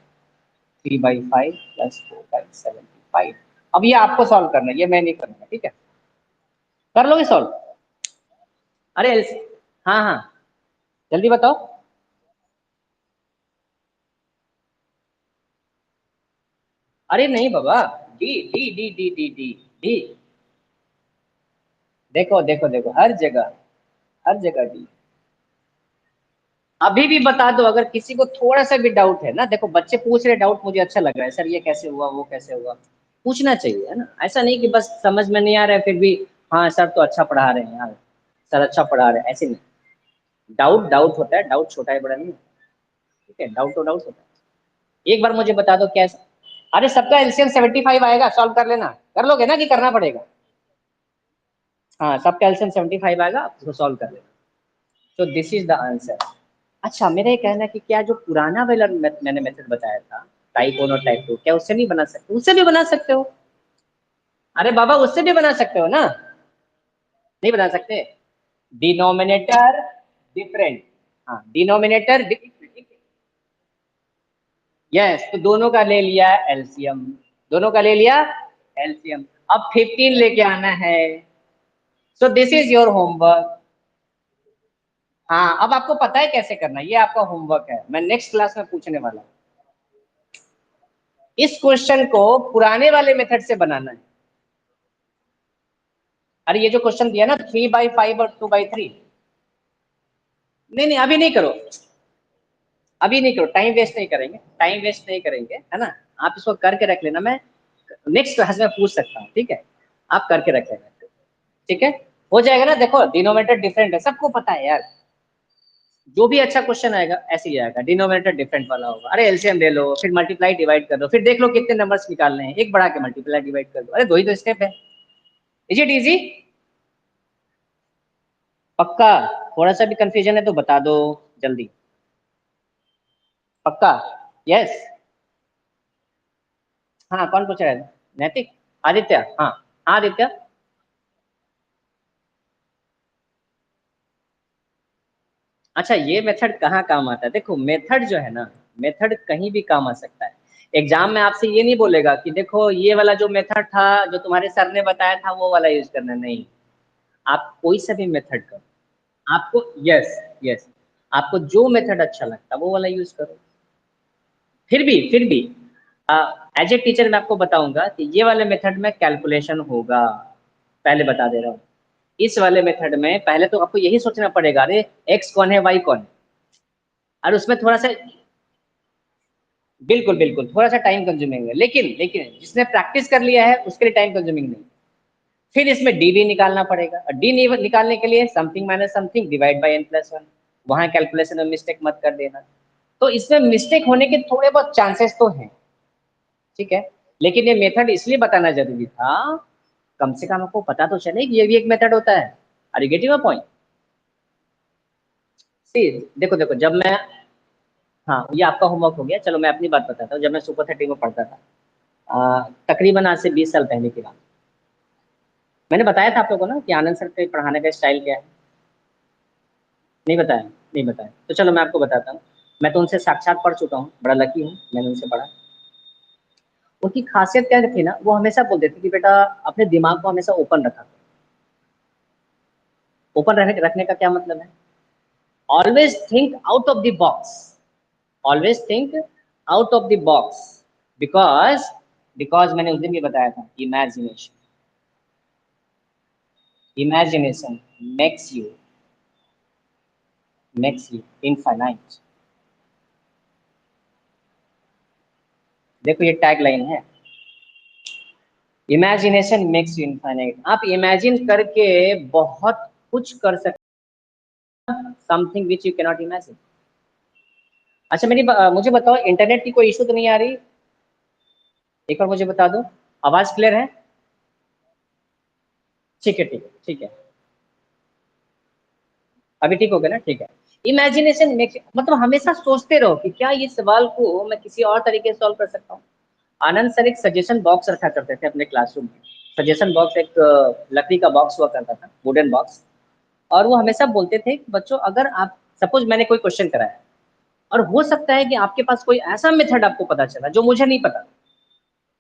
3/5 प्लस 4/75। अब ये आपको सॉल्व करना है, ये मैं नहीं करूँगा, ठीक है। कर लोगे सॉल्व? अरे हाँ हाँ, जल्दी बताओ। अरे नहीं बाबा, D D D D D D D. देखो देखो देखो, हर जगह डी। अभी भी बता दो, अगर किसी को थोड़ा सा भी डाउट है ना, देखो बच्चे पूछ रहे, डाउट मुझे अच्छा लग रहा है, सर ये कैसे हुआ, वो कैसे हुआ, पूछना चाहिए, है ना। ऐसा नहीं कि बस समझ में नहीं आ रहा है फिर भी, हाँ सर तो अच्छा पढ़ा रहे हैं यार, सर अच्छा पढ़ा रहे हैं, ऐसे नहीं। डाउट डाउट होता है, डाउट छोटा है बड़ा नहीं, ठीक है, डाउट तो डाउट होता है। एक बार मुझे बता दो कैसे। अरे सबका एलसीएम 75 आएगा, सॉल्व कर लेना। कर लोगे ना कि करना पड़ेगा? हाँ, सबका एलसीएम 75 आएगा, आप उसको सॉल्व कर लेना। तो दिस इज द आंसर। अच्छा, मेरा ये कहना है कि क्या जो पुराना वाला मैंने मेथड बताया था, टाइप 1 और टाइप 2, क्या उससे नहीं बना सकते? उससे भी बना सकते हो। अरे बाबा, उससे भी बना सकते हो ना। नहीं बना सकते? Denominator different. हाँ, डिनोमिनेटर। यस, तो दोनों का ले लिया एलसीएम, दोनों का ले लिया एलसीएम। अब 15 लेके आना है। सो दिस इज योर होमवर्क। हाँ, अब आपको पता है कैसे करना है, ये आपका होमवर्क है, मैं नेक्स्ट क्लास में पूछने वाला हूँ। इस क्वेश्चन को पुराने वाले मेथड से बनाना है। अरे ये जो क्वेश्चन दिया ना 3/5 और 2/3, नहीं नहीं अभी नहीं करो, अभी नहीं करो, टाइम वेस्ट नहीं करेंगे, टाइम वेस्ट नहीं करेंगे, है ना। आप इसको करके रख लेना, मैं नेक्स्ट क्लास में पूछ सकता हूँ, ठीक है। आप करके रख लेना, ठीक है, हो जाएगा ना। देखो डिनोमिनेटर डिफरेंट है, सबको पता है यार, जो भी अच्छा क्वेश्चन आएगा ऐसे ही आएगा, डिनोमिनेटर डिफरेंट वाला होगा। अरे एलसीएम ले लो, फिर मल्टीप्लाई डिवाइड कर दो, फिर देख लो कितने नंबर्स निकालने हैं, एक बढ़ा के मल्टीप्लाई डिवाइड कर दो, अरे दो ही तो स्टेप है। Is it easy? पक्का? थोड़ा सा भी कंफ्यूजन है तो बता दो जल्दी। पक्का? यस। हाँ, कौन पूछ रहा है? नैतिक? आदित्य, हाँ। हाँ आदित्य। अच्छा, ये मेथड कहाँ काम आता है? देखो मेथड जो है ना, मेथड कहीं भी काम आ सकता है। एग्जाम में आपसे ये नहीं बोलेगा कि देखो ये वाला जो मेथड था, जो तुम्हारे सर ने बताया था वो वाला यूज करना, नहीं। आप कोई सा भी मेथड करो, आपको यस यस, आपको जो मेथड अच्छा लगता है वो वाला यूज करो। फिर भी एज ए टीचर मैं आपको बताऊंगा कि ये वाले मेथड में कैलकुलेशन होगा, पहले बता दे रहा हूँ। इस वाले मेथड में पहले तो आपको यही सोचना पड़ेगा, अरे एक्स कौन है, वाई कौन है, और उसमें थोड़ा सा, बिल्कुल बिल्कुल थोड़ा सा टाइम कंज्यूमिंग है, लेकिन लेकिन जिसने प्रैक्टिस कर लिया है उसके लिए टाइम कंज्यूमिंग नहीं। फिर इसमें डी भी निकालना पड़ेगा, और डी निकालने के लिए something minus something divide by n+1, वहां कैलकुलेशन में मिस्टेक मत कर देना। तो इसमें मिस्टेक होने के थोड़े बहुत चांसेस तो हैं, ठीक है, लेकिन ये मेथड इसलिए बताना जरूरी था, कम से कम आपको पता तो चले कि ये भी एक मेथड होता है। Are you getting my point? See, देखो देखो, जब मैं, हाँ ये आपका होमवर्क हो गया, चलो मैं अपनी बात बताता हूँ। जब मैं सुपर 30 में पढ़ता था, तकरीबन आज से 20 साल पहले की बात, मैंने बताया था आप लोगों को ना कि आनंद सर के पढ़ाने का स्टाइल क्या है। नहीं बताया? नहीं बताया, तो चलो मैं आपको बताता हूँ। मैं तो उनसे साक्षात पढ़ चुका हूँ, बड़ा लकी हूँ, मैंने उनसे पढ़ा। उनकी खासियत क्या थी ना, वो हमेशा बोलते थे कि बेटा अपने दिमाग को हमेशा ओपन रखा। ओपन रखने का क्या मतलब है? Always think out of the box, always think out of the box, because because मैंने उस दिन भी बताया था, imagination, imagination makes you infinite. देखो ये टैग लाइन है, इमेजिनेशन मेक्स यू इनफाइनाइट। आप इमेजिन करके बहुत कुछ कर सकते, something which you cannot imagine. अच्छा मुझे बताओ, इंटरनेट की कोई इशू तो नहीं आ रही? एक बार मुझे बता दो, आवाज क्लियर है? ठीक है ठीक है ठीक है। अभी ठीक हो गया ना, ठीक है। इमेजिनेशन मतलब हमेशा सोचते रहो कि क्या ये सवाल को मैं किसी और तरीके से सॉल्व कर सकता हूँ। आनंद सर एक सजेशन बॉक्स रखा करते थे अपने क्लासरूम में। सजेशन बॉक्स एक लकड़ी का बॉक्स हुआ करता था, वुडन बॉक्स। और वो हमेशा बोलते थे कि बच्चों अगर आप सपोज मैंने कोई क्वेश्चन कराया और हो सकता है कि आपके पास कोई ऐसा मेथड आपको पता चला जो मुझे नहीं पता,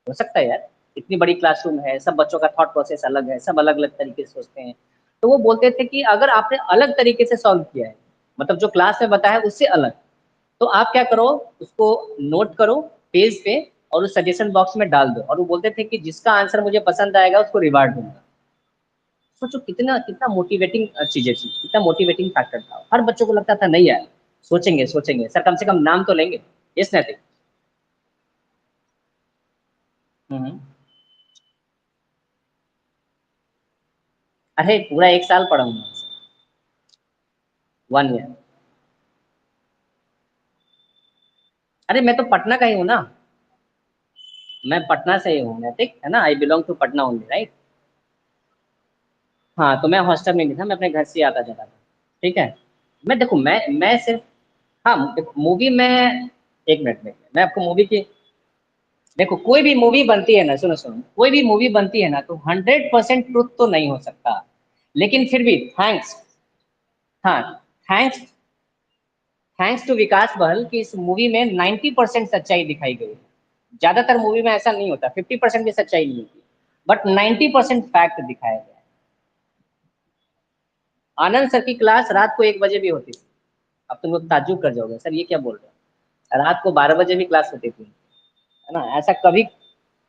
हो सकता है यार, इतनी बड़ी क्लासरूम है, सब बच्चों का थॉट प्रोसेस अलग है, सब अलग अलग तरीके से सोचते हैं। तो वो बोलते थे कि अगर आपने अलग तरीके से सॉल्व किया है, मतलब जो क्लास में बताया उससे अलग, तो आप क्या करो, उसको नोट करो पेज पे और उस सजेशन बॉक्स में डाल दो। और वो बोलते थे कि जिसका आंसर मुझे पसंद आएगा उसको रिवार्ड दूंगा। सोचो कितना कितना मोटिवेटिंग चीजें थी, कितना मोटिवेटिंग फैक्टर था। हर बच्चों को लगता था नहीं यार, सोचेंगे सोचेंगे सर, कम से कम नाम तो लेंगे। यस नैतिक। हम्म। अरे पूरा 1 साल पढ़ा हूँ, 1 ईयर। अरे मैं तो पटना का ही हूँ ना, मैं पटना से ही हूँ नैतिक, है ना, I belong to Patna only, right. हाँ तो मैं हॉस्टल में नहीं था, मैं अपने घर से ही आता जाता था। ठीक है। मैं देखो मैं सिर्फ, हाँ मूवी में, एक मिनट में मैं आपको मूवी की, देखो कोई भी मूवी बनती है ना, सुनो सुनो, कोई भी मूवी बनती है ना तो 100% ट्रुथ तो नहीं हो सकता, लेकिन फिर भी थैंक्स, हाँ थैंक्स, थैंक्स टू विकास बहल की इस मूवी में 90% सच्चाई दिखाई गई है। ज्यादातर मूवी में ऐसा नहीं होता, 50% भी सच्चाई नहीं होती, बट 90% फैक्ट दिखाया गया है। आनंद सर की क्लास रात को 1 बजे भी होती थी। अब तुम लोग ताज्जुब कर जाओगे, सर ये क्या बोल रहे हो, रात को 12 बजे भी क्लास होती थी, है ना। ऐसा कभी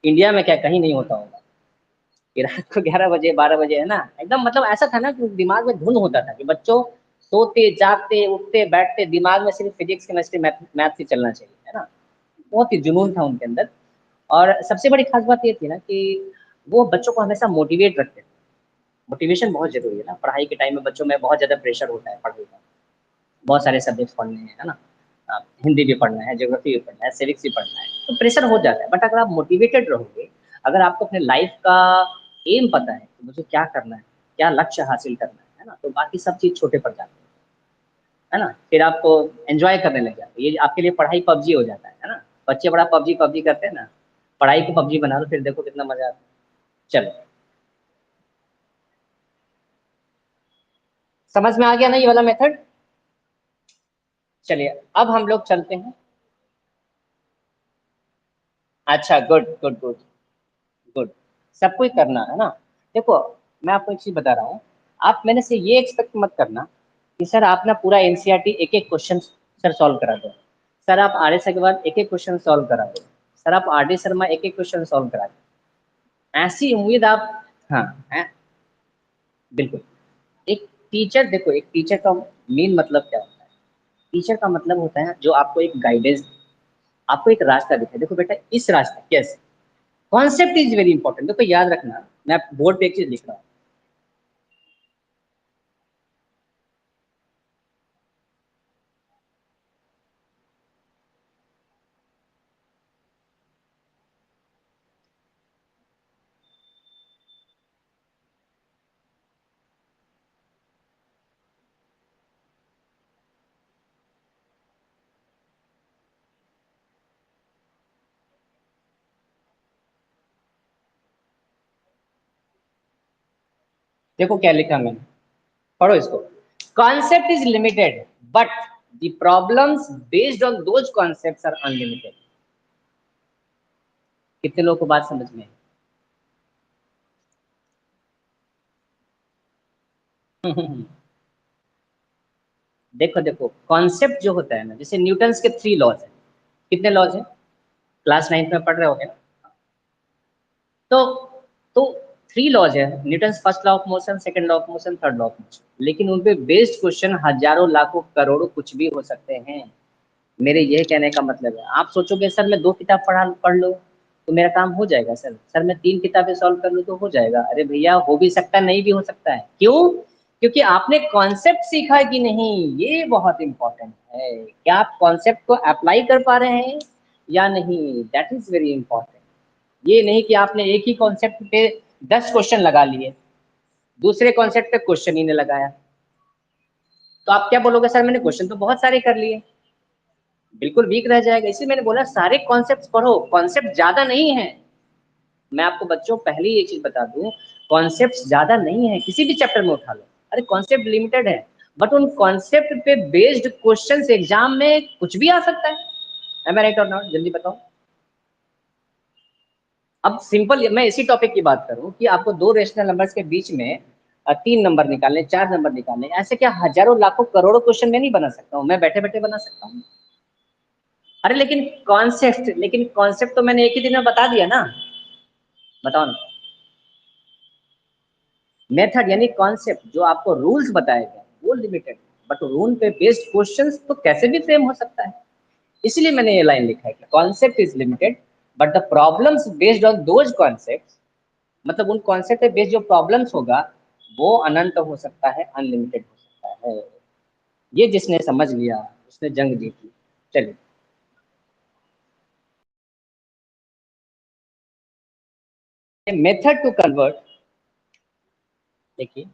इंडिया में क्या कहीं नहीं होता होगा कि रात को 11 बजे 12 बजे, है ना, एकदम मतलब ऐसा था ना कि दिमाग में धुन होता था कि बच्चों सोते जागते उठते बैठते दिमाग में सिर्फ फिजिक्स केमिस्ट्री मैथ मैथ ही चलना चाहिए, है ना। बहुत ही जुनून था उनके अंदर। और सबसे बड़ी खास बात ये थी ना कि वो बच्चों को हमेशा मोटिवेट रखते थे। मोटिवेशन बहुत जरूरी है ना, पढ़ाई के टाइम में बच्चों में बहुत ज्यादा प्रेशर होता है पढ़ने का, बहुत सारे सब्जेक्ट पढ़ने हैं, है ना। हिंदी भी पढ़ना है, ज्योग्राफी भी पढ़ना है, सिविक्स भी पढ़ना है, तो प्रेशर हो जाता है। बट अगर आप मोटिवेटेड रहोगे, अगर आपको अपने लाइफ का एम पता है कि मुझे क्या करना है, क्या लक्ष्य हासिल करना है ना, तो बाकी सब चीज छोटे पड़ जाते हैं, है ना। फिर आप एंजॉय करने लग जाते हैं, ये आपके लिए पढ़ाई पबजी हो जाता है ना। बच्चे बड़ा पबजी पबजी करते हैं ना, पढ़ाई को पबजी बना लो, फिर देखो कितना मजा आता है। चलो, समझ में आ गया ना ये वाला मेथड। चलिए अब हम लोग चलते हैं। अच्छा, गुड गुड गुड गुड। सबको ही करना है ना। देखो मैं आपको एक चीज बता रहा हूँ, आप मैंने से ये एक्सपेक्ट मत करना कि सर आप ना पूरा एनसीईआरटी एक एक क्वेश्चन सर सॉल्व करा दो, सर आप आर एस अग्रवाल एक एक क्वेश्चन सॉल्व करा दो, सर आप आर डी शर्मा एक एक क्वेश्चन सॉल्व करा दो, ऐसी उम्मीद आप, हाँ है, बिल्कुल। एक टीचर, देखो एक टीचर का मेन मतलब क्या होता है, टीचर का मतलब होता है जो आपको एक गाइडेंस, आपको एक रास्ता दिखाए, देखो बेटा इस रास्ते yes, concept is very important. देखो याद रखना, मैं बोर्ड पे एक चीज लिख रहा हूँ। देखो क्या लिखा मैंने, पढ़ो इसको। Concept is limited but the problems based on those concepts are unlimited. कितने लोगों को बात समझ में है? देखो देखो कॉन्सेप्ट जो होता है ना, जैसे न्यूटन्स के 3 लॉज है, कितने लॉज है, क्लास 9th में पढ़ रहे होगे ना। तो तो 3 लॉज है, Newton's first law of motion, second law of motion, third law of motion, लेकिन उन पे बेस्ड क्वेश्चन हजारों लाखों करोड़ों कुछ भी हो सकते हैं। मेरे ये कहने का मतलब है, आप सोचोगे सर मैं 2 किताब पढ़ लूँ तो मेरा काम हो जाएगा, सर सर मैं 3 किताबें सॉल्व कर लूँ तो हो जाएगा। अरे भैया हो भी सकता है, नहीं भी हो सकता है, क्यों? क्योंकि आपने कॉन्सेप्ट सीखा है कि नहीं, ये बहुत इंपॉर्टेंट है। क्या आप कॉन्सेप्ट को अप्लाई कर पा रहे हैं या नहीं, दैट इज वेरी इंपॉर्टेंट। ये नहीं कि आपने एक ही कॉन्सेप्ट पे 10 क्वेश्चन लगा लिए, दूसरे कॉन्सेप्ट पे क्वेश्चन ही नहीं लगाया। तो आप क्या बोलोगे, सर मैंने क्वेश्चन तो बहुत सारे कर लिए, बिल्कुल वीक रह जाएगा। इसलिए मैंने बोला सारे कॉन्सेप्ट पढ़ो, कॉन्सेप्ट ज्यादा नहीं है। मैं आपको बच्चों पहले ही एक चीज बता दूं, कॉन्सेप्ट ज्यादा नहीं है, किसी भी चैप्टर में उठा लो, अरे कॉन्सेप्ट लिमिटेड है, बट उन कॉन्सेप्ट पे बेस्ड क्वेश्चंस एग्जाम में कुछ भी आ सकता है। एम आई राइट और नॉट, जल्दी बताओ। अब सिंपल मैं इसी टॉपिक की बात करूं कि आपको दो रेशनल नंबर्स के बीच में 3 नंबर निकालने, 4 नंबर निकालने, ऐसे क्या हजारों लाखों करोड़ों क्वेश्चन में नहीं बना सकता हूं, मैं बैठे बैठे बना सकता हूं। अरे लेकिन कॉन्सेप्ट तो मैंने एक ही दिन में बता दिया ना, बताओ ना। मेथड यानी कॉन्सेप्ट, जो आपको रूल्स बताया गया वो लिमिटेड, बट रूल पे बेस्ड क्वेश्चंस तो कैसे भी फ्रेम हो सकता है। इसलिए मैंने ये लाइन लिखा है कि concept is limited but the problems based on those concept, मतलब उन कॉन्सेप्ट पे बेस्ड जो प्रॉब्लम्स होगा वो अनंत हो सकता है, अनलिमिटेड हो सकता है। ये जिसने समझ लिया उसने जंग जीती। चलिए, मेथड टू कन्वर्ट, देखिए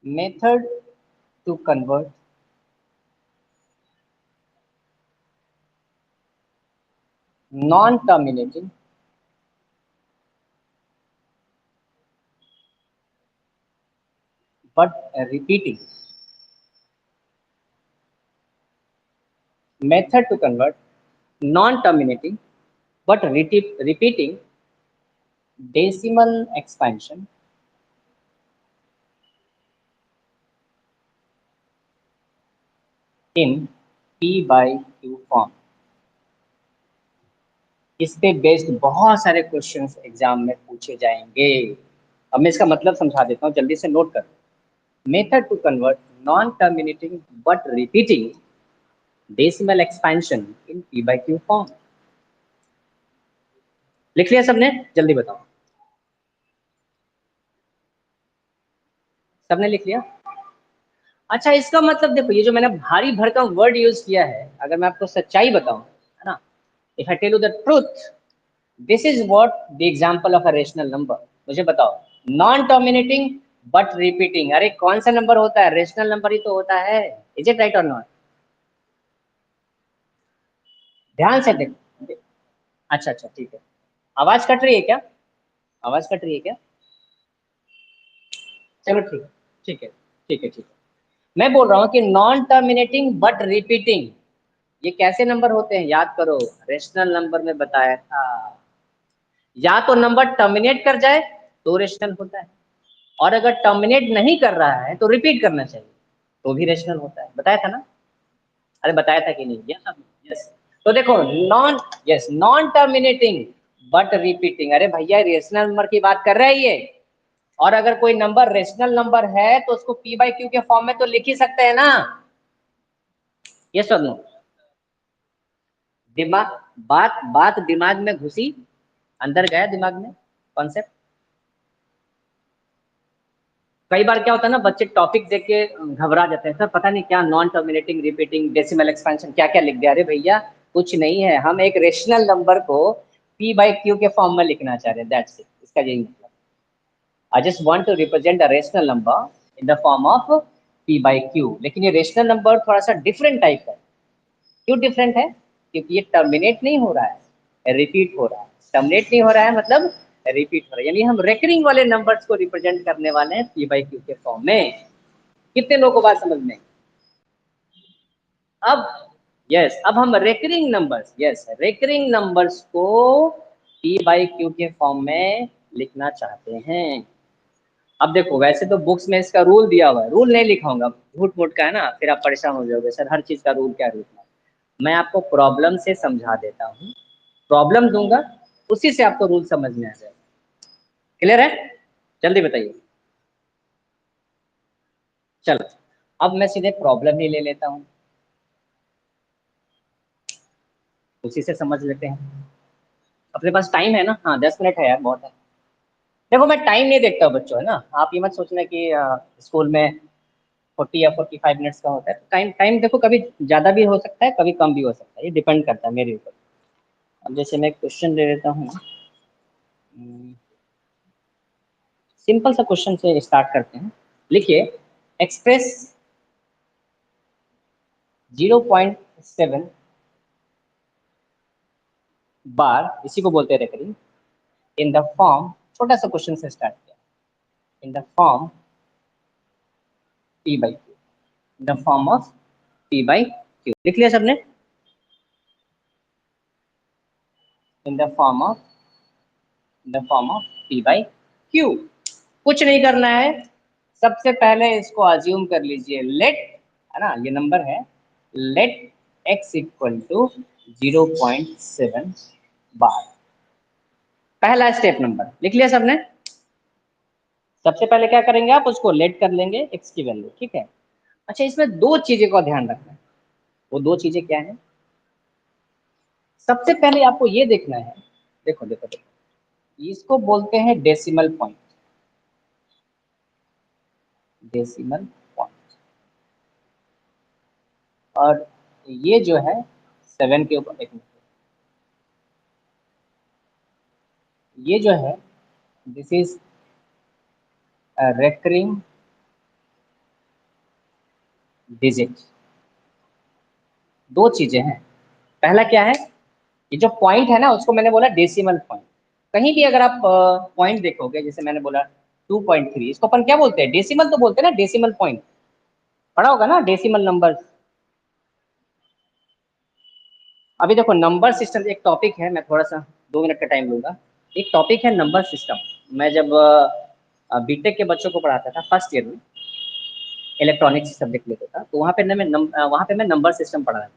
method to convert non terminating but repeating, method to convert non-terminating but repeating decimal expansion in p by q form। इस पे बेस्ड बहुत सारे क्वेश्चंस एग्जाम में पूछे जाएंगे। अब मैं इसका मतलब समझा देता हूँ, जल्दी से नोट कर। Method to convert non terminating but repeating decimal expansion in p by q form. लिख लिया सबने, जल्दी बताओ, सबने लिख लिया? अच्छा, इसका मतलब देखो, ये जो मैंने भारी भरकम वर्ड यूज किया है, अगर मैं आपको सच्चाई बताऊं, है ना, if I tell you the truth, this is what the example of a rational number. मुझे बताओ, नॉन टर्मिनेटिंग बट रिपीटिंग, अरे कौन सा नंबर होता है? रेशनल नंबर ही तो होता है। इज इट राइट और नॉट? ध्यान से देख। अच्छा अच्छा, ठीक है। आवाज कट रही है क्या? आवाज कट रही है क्या? चलो ठीक है, ठीक है, ठीक है, ठीक है। मैं बोल रहा हूँ कि नॉन टर्मिनेटिंग बट रिपीटिंग, ये कैसे नंबर होते हैं? याद करो, रेशनल नंबर में बताया था, या तो नंबर टर्मिनेट कर जाए तो रेशनल होता है, और अगर टर्मिनेट नहीं कर रहा है तो रिपीट करना चाहिए, तो भी रेशनल होता है। बताया था ना? अरे बताया था कि नहीं? Yes, yes. तो देखो, non, yes, non terminating but repeating, अरे भैया रेशनल नंबर की बात कर रहे हैं ये। और अगर कोई नंबर रेशनल नंबर है तो उसको पी बाई क्यू के फॉर्म में तो लिख ही सकते हैं ना। ये सुन लो, दिमाग, बात बात दिमाग में घुसी, अंदर गया दिमाग में कॉन्सेप्ट। कई बार क्या होता है ना, बच्चे टॉपिक देख के घबरा जाते हैं, सर पता नहीं क्या non terminating, repeating, decimal expansion क्या क्या लिख दिया। अरे भैया कुछ नहीं है, हम एक रेशनल नंबर को पी बाई क्यू के फॉर्म में लिखना चाह रहे हैं, दैट्स इट, इसका यही मतलब। I just want to represent a rational number in the form of p by q. लेकिन ये रेशनल नंबर थोड़ा सा डिफरेंट टाइप है। क्यों डिफरेंट है? क्योंकि ये टर्मिनेट नहीं हो रहा है, रिपीट हो रहा है। टर्मिनेट नहीं हो रहा है मतलब रिपीट हो रहा है, यानी हम रेकरिंग वाले नंबर्स को रिप्रेजेंट करने वाले हैं पी बाई क्यू के फॉर्म में। कितने लोगों को बात समझ में? अब यस, अब हम recurring numbers, yes, recurring numbers को पी बाई क्यू के फॉर्म में लिखना चाहते हैं। अब देखो, वैसे तो बुक्स में इसका रूल दिया हुआ है, रूल नहीं लिखाऊंगा, झूठ मूठ का है ना, फिर आप परेशान हो जाओगे, सर हर चीज का रूल क्या लिखना है। मैं आपको प्रॉब्लम से समझा देता हूँ, प्रॉब्लम दूंगा, उसी से आपको रूल समझ में आ जाएगा। क्लियर है? जल्दी बताइए। चलो, अब मैं सीधे प्रॉब्लम ही ले लेता हूँ, उसी से समझ लेते हैं। अपने पास टाइम है ना? हाँ, 10 मिनट है यार, बहुत है। देखो मैं टाइम नहीं देखता हूँ बच्चों, है ना, आप ये मत सोचना कि स्कूल में 40 या 45 मिनट्स का होता है। टाइम टाइम देखो, कभी ज़्यादा भी हो सकता है, कभी कम भी हो सकता है, ये डिपेंड करता है मेरे ऊपर। अब जैसे मैं क्वेश्चन ले लेता हूँ, सिंपल सा क्वेश्चन से स्टार्ट करते हैं। लिखिए, एक्सप्रेस 0.7 बार, इसी को बोलते हैं रेकरिंग, इन द फॉर्म, छोटा सा क्वेश्चन से स्टार्ट किया, इन the form P by Q, in the form of P by Q। लिख लिया सबने? इन the form of P by Q। कुछ नहीं करना है, सबसे पहले इसको अज्यूम कर लीजिए, लेट, है ना, ये नंबर है, लेट x इक्वल टू 0.7 बार। पहला स्टेप नंबर लिख लिया सबने? सबसे पहले क्या करेंगे आप, उसको लेट कर लेंगे x की वैल्यू, ठीक है। अच्छा, इसमें दो चीजें का ध्यान रखना है, वो दो चीजें क्या है? सबसे पहले आपको ये देखना है, देखो देखो देखो, इसको बोलते हैं डेसिमल पॉइंट, डेसिमल पॉइंट, और ये जो है 7 के ऊपर, एक मिनट, ये जो है दिस इज रेकरिंग डिजिट। दो चीजें हैं, पहला क्या है, ये जो पॉइंट है ना, उसको मैंने बोला डेसिमल पॉइंट। कहीं भी अगर आप पॉइंट देखोगे, जैसे मैंने बोला 2.3, इसको अपन क्या बोलते हैं, डेसिमल तो बोलते हैं ना, डेसिमल पॉइंट पढ़ा होगा ना, डेसिमल नंबर। अभी देखो नंबर सिस्टम एक टॉपिक है, मैं थोड़ा सा 2 मिनट का टाइम लूंगा। एक टॉपिक है नंबर सिस्टम। मैं जब बीटेक के बच्चों को पढ़ाता था फर्स्ट ईयर में, इलेक्ट्रॉनिक्स सब्जेक्ट लेता था, तो वहाँ पे मैं नंबर सिस्टम पढ़ा रहा था।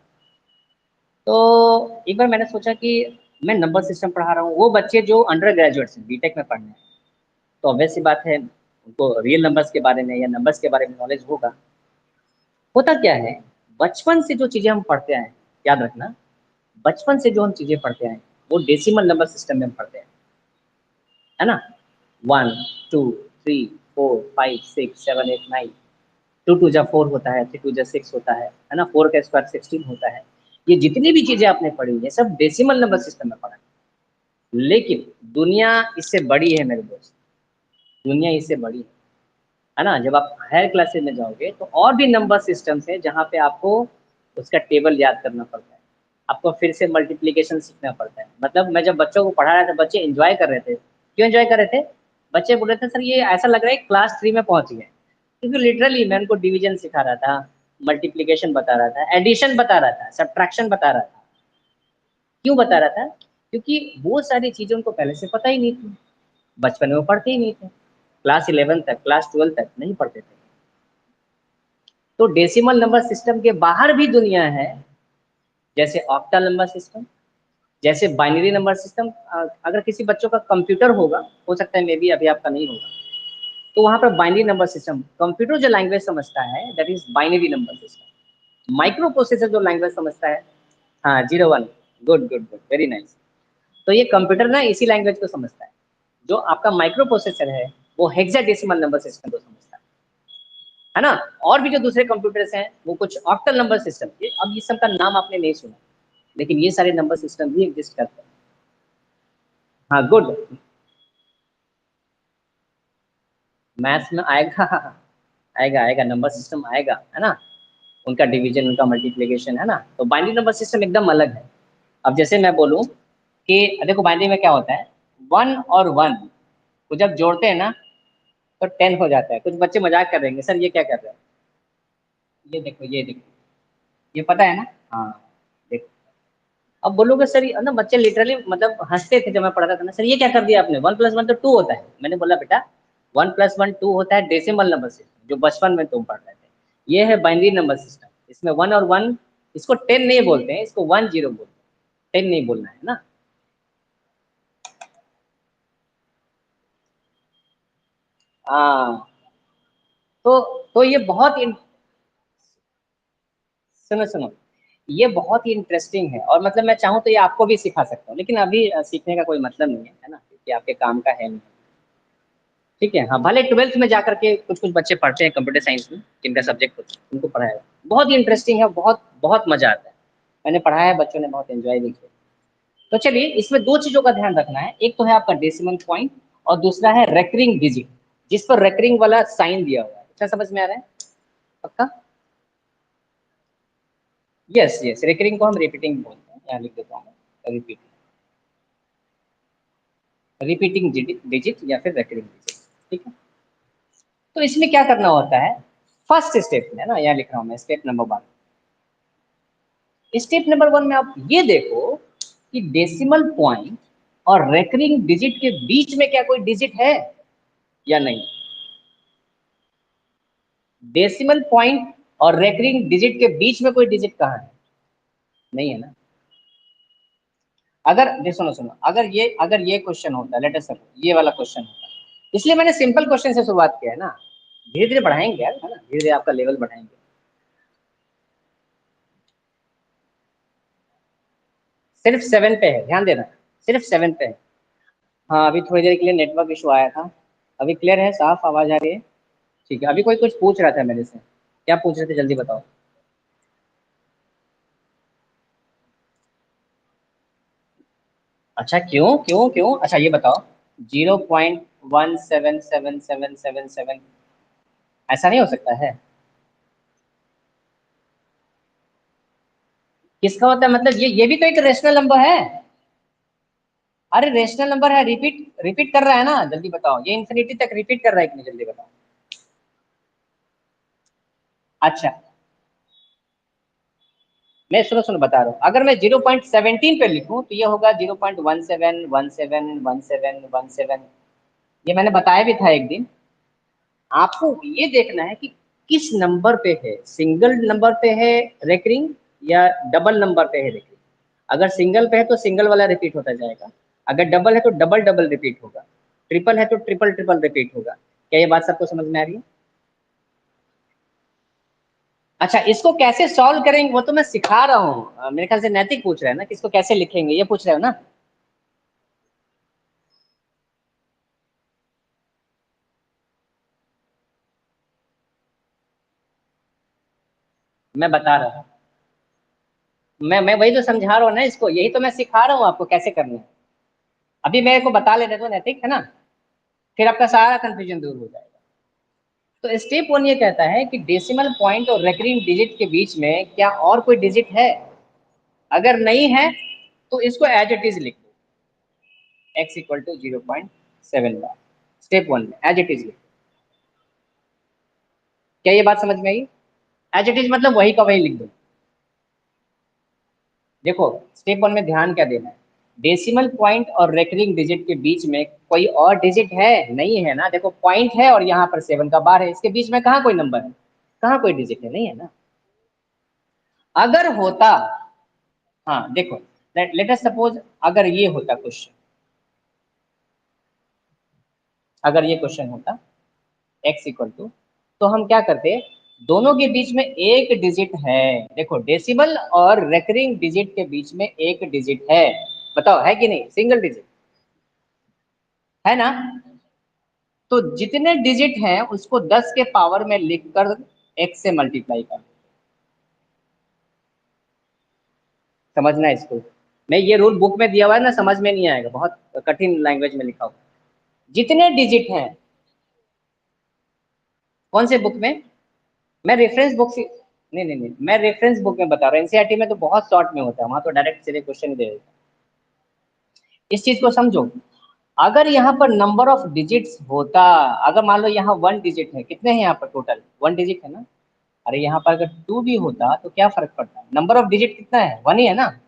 तो एक बार मैंने सोचा कि मैं नंबर सिस्टम पढ़ा रहा हूँ, वो बच्चे जो अंडर ग्रेजुएट्स हैं, बीटेक में पढ़ने हैं, तो ऑब्वियस सी बात है उनको रियल नंबर्स के बारे में या नंबर्स के बारे में नॉलेज होगा। होता क्या है, बचपन से जो चीज़ें हम पढ़ते हैं, याद रखना, बचपन से जो हम चीज़ें पढ़ते हैं वो डेसिमल नंबर सिस्टम में हम पढ़ते हैं, है ना। 1 2 3 4 5 6 7 8 9, 2 2 जा 4 होता है, 3 2 जा 6 होता है ना, 4 का स्क्वायर 16 होता है। ये जितनी भी चीज़ें आपने पढ़ी है सब डेसिमल नंबर सिस्टम में पढ़ा है। लेकिन दुनिया इससे बड़ी है मेरे दोस्त, दुनिया इससे बड़ी है ना। जब आप हायर क्लासेज में जाओगे तो और भी नंबर सिस्टम्स है जहाँ पे आपको उसका टेबल याद करना पड़ता है, आपको फिर से मल्टीप्लिकेशन सीखना पड़ता है। मतलब मैं जब बच्चों को पढ़ा रहा था, बच्चे एंजॉय कर रहे थे। क्यों एंजॉय कर रहे थे? बच्चे बोल रहे थे सर ये ऐसा लग रहा है क्लास 3 में पहुंच गए, क्योंकि लिटरली मैं उनको डिवीजन सिखा रहा था, मल्टीप्लिकेशन बता रहा था, एडिशन बता रहा था, सब्ट्रैक्शन बता रहा था। क्यों बता रहा था? क्योंकि वो सारी चीजें उनको पहले से पता ही नहीं थी, बचपन में वो पढ़ते ही नहीं थे, क्लास 11 तक, क्लास 12 तक नहीं पढ़ते थे। तो डेसिमल नंबर सिस्टम के बाहर भी दुनिया है, जैसे ऑक्टल नंबर सिस्टम, जैसे बाइनरी नंबर सिस्टम। अगर किसी बच्चों का कंप्यूटर होगा, हो सकता है मे बी अभी आपका नहीं होगा, तो वहां पर बाइनरी नंबर सिस्टम, कंप्यूटर जो लैंग्वेज समझता है that is binary number system. Micro processor जो लैंग्वेज समझता है, हाँ 0 1, good good good, very nice. तो ये कंप्यूटर ना इसी लैंग्वेज को समझता है। जो आपका माइक्रो प्रोसेसर है वो हेक्साडेसिमल नंबर सिस्टम को समझता है ना। और भी जो दूसरे कंप्यूटर्स हैं वो कुछ ऑक्टल नंबर सिस्टम, अब ये सब का नाम आपने नहीं सुना, लेकिन ये सारे नंबर सिस्टम भी एग्जिस्ट करते हैं। हाँ गुड, मैथ्स में आएगा आएगा आएगा, नंबर सिस्टम आएगा, है ना। उनका डिवीजन, उनका मल्टीप्लिकेशन, है ना। तो बाइनरी नंबर सिस्टम एकदम अलग है। अब जैसे मैं बोलूं कि देखो बाइनरी में क्या होता है, 1 और 1 को जब जोड़ते हैं ना तो 10 हो जाता है। कुछ बच्चे मजाक कर देंगे सर ये क्या कर रहे हैं, ये देखो ये देखो, ये पता है ना। हाँ देखो, अब बोलोगे सर ना, बच्चे लिटरली मतलब हंसते थे जब मैं पढ़ाता था ना, सर ये क्या कर दिया आपने, 1 + 1 तो 2 होता है। मैंने बोला बेटा 1 + 1 2 होता है डेसिमल नंबर सिस्टम, जो बचपन में तुम पढ़ रहे थे। ये है बाइनरी नंबर सिस्टम, इसमें 1 और 1, इसको 10 नहीं बोलते हैं, इसको 1 0 बोलते हैं, 10 नहीं बोलना है ना। हाँ, तो ये बहुत सुनो सुनो, ये बहुत ही इंटरेस्टिंग है, और मतलब मैं चाहूँ तो ये आपको भी सिखा सकता हूँ, लेकिन अभी सीखने का कोई मतलब नहीं है ना, क्योंकि आपके काम का है नहीं। ठीक है, हाँ, भले 12th में जाकर के कुछ कुछ बच्चे पढ़ते हैं कंप्यूटर साइंस में, जिनका सब्जेक्ट होता है उनको पढ़ाया, बहुत ही इंटरेस्टिंग है, बहुत बहुत मजा आता है। मैंने पढ़ाया है, बच्चों ने बहुत एंजॉय भी किया। तो चलिए, इसमें दो चीजों का ध्यान रखना है, एक तो है आपका डेसिमल पॉइंट, और दूसरा है रेकरिंग डिजिट, जिस पर रेकरिंग वाला साइन दिया हुआ है। अच्छा समझ में आ रहा है? पक्का? यस यस, रिकरिंग को हम रिपीटिंग बोलते हैं, यहाँ लिख देता हूँ रिपीट, रिपीटिंग डिजिट या फिर रिकरिंग डिजिट, ठीक है। तो इसमें क्या करना होता है, फर्स्ट स्टेप में, है ना, यहाँ लिख रहा हूँ मैं स्टेप नंबर 1। स्टेप नंबर 1 में आप ये देखो कि डेसिमल पॉइंट और रेकरिंग डिजिट के बीच में क्या कोई डिजिट है या नहीं। डेसिमल पॉइंट और रेकरिंग डिजिट के बीच में कोई डिजिट कहाँ है, नहीं है ना। अगर सुनो सुनो, अगर ये क्वेश्चन होता, लेट अस सपोज ये वाला क्वेश्चन होता, इसलिए मैंने सिंपल क्वेश्चन से शुरुआत किया है ना, धीरे धीरे बढ़ाएंगे यार, है ना, धीरे धीरे आपका लेवल बढ़ाएंगे। सिर्फ 7 पे है, ध्यान देना, सिर्फ 7 पे है। हाँ, अभी थोड़ी देर के लिए नेटवर्क इशू आया था, अभी क्लियर है, साफ आवाज आ रही है, ठीक है। अभी कोई कुछ पूछ रहा था मेरे से, क्या पूछ रहे थे, जल्दी बताओ। अच्छा, क्यों क्यों क्यों, अच्छा ये बताओ, 0.1777777, ऐसा नहीं हो सकता है? किसका होता है, मतलब ये भी तो एक रेशनल नंबर है। अरे रेशनल नंबर है, रिपीट रिपीट कर रहा है ना, जल्दी बताओ, ये इंफिनिटी तक रिपीट कर रहा है कि नहीं, जल्दी बताओ। अच्छा, मैं सुनो सुनो बता रहा हूँ, अगर मैं 0.17 पे लिखूं तो ये होगा 0.17171717। ये मैंने बताया भी था एक दिन। आपको ये देखना है कि किस नंबर पे है, सिंगल नंबर पे है रेकरिंग या डबल नंबर पे है रेकरिंग। अगर सिंगल पे है तो सिंगल वाला रिपीट होता जाएगा, अगर डबल है तो डबल डबल रिपीट होगा, ट्रिपल है तो ट्रिपल ट्रिपल रिपीट होगा। क्या ये बात सबको समझ में आ रही है? अच्छा, इसको कैसे सॉल्व करेंगे वो तो मैं सिखा रहा हूँ, मेरे ख्याल से नैतिक पूछ रहे हैं ना कि इसको कैसे लिखेंगे, ये पूछ रहे हो ना। मैं बता रहा हूँ, मैं वही तो समझा रहा हूँ ना इसको, यही तो मैं सिखा रहा हूँ आपको कैसे करना है। अभी मेरे को बता लेने दो नैतिक, है ना, फिर आपका सारा कंफ्यूजन दूर हो जाएगा। तो स्टेप 1 ये कहता है कि डेसिमल पॉइंट और रेकरिंग डिजिट के बीच में क्या और कोई डिजिट है, अगर नहीं है तो इसको एज इट इज लिख दो, x equal to 0.7 bar. Step 1 में एज इट इज लिख दो। क्या ये बात समझ में आई? एज इट इज मतलब वही का वही लिख दो। देखो, स्टेप 1 में ध्यान क्या देना है, डेसिमल पॉइंट और रेकरिंग डिजिट के बीच में कोई और डिजिट है, नहीं है ना। देखो पॉइंट है और यहाँ पर 7 का बार है, इसके बीच में कहाँ कोई नंबर है, कहाँ कोई डिजिट है, नहीं है ना। अगर होता, हाँ देखो, लेट अस सपोज अगर ये होता क्वेश्चन, अगर ये क्वेश्चन होता x इक्वल टू, तो हम क्या करते, दोनों के बीच में एक डिजिट है। देखो डेसिमल और रेकरिंग डिजिट के बीच में एक डिजिट है, बताओ है कि नहीं, सिंगल डिजिट है ना। तो जितने डिजिट हैं उसको 10 के पावर में लिखकर x से मल्टीप्लाई कर, समझना है इसको। मैं ये रूल बुक में दिया हुआ है ना, समझ में नहीं आएगा, बहुत कठिन लैंग्वेज में लिखा हुआ। जितने डिजिट हैं, कौन से बुक में, मैं रेफरेंस बुक से, नहीं नहीं नहीं, मैं रेफरेंस बुक में बता रहा हूँ, एनसीईआरटी में तो बहुत शॉर्ट में होता है, वहां तो डायरेक्ट सीधे क्वेश्चन दे देता है। इस चीज को समझो, अगर यहाँ पर नंबर ऑफ डिजिट्स होता, अगर मान लो यहाँ 1 डिजिट है, कितने हैं यहाँ पर टोटल, 1 डिजिट है ना। अरे यहाँ पर अगर 2 भी होता तो क्या फर्क पड़ता है, नंबर ऑफ डिजिट कितना है, 1 ही है ना।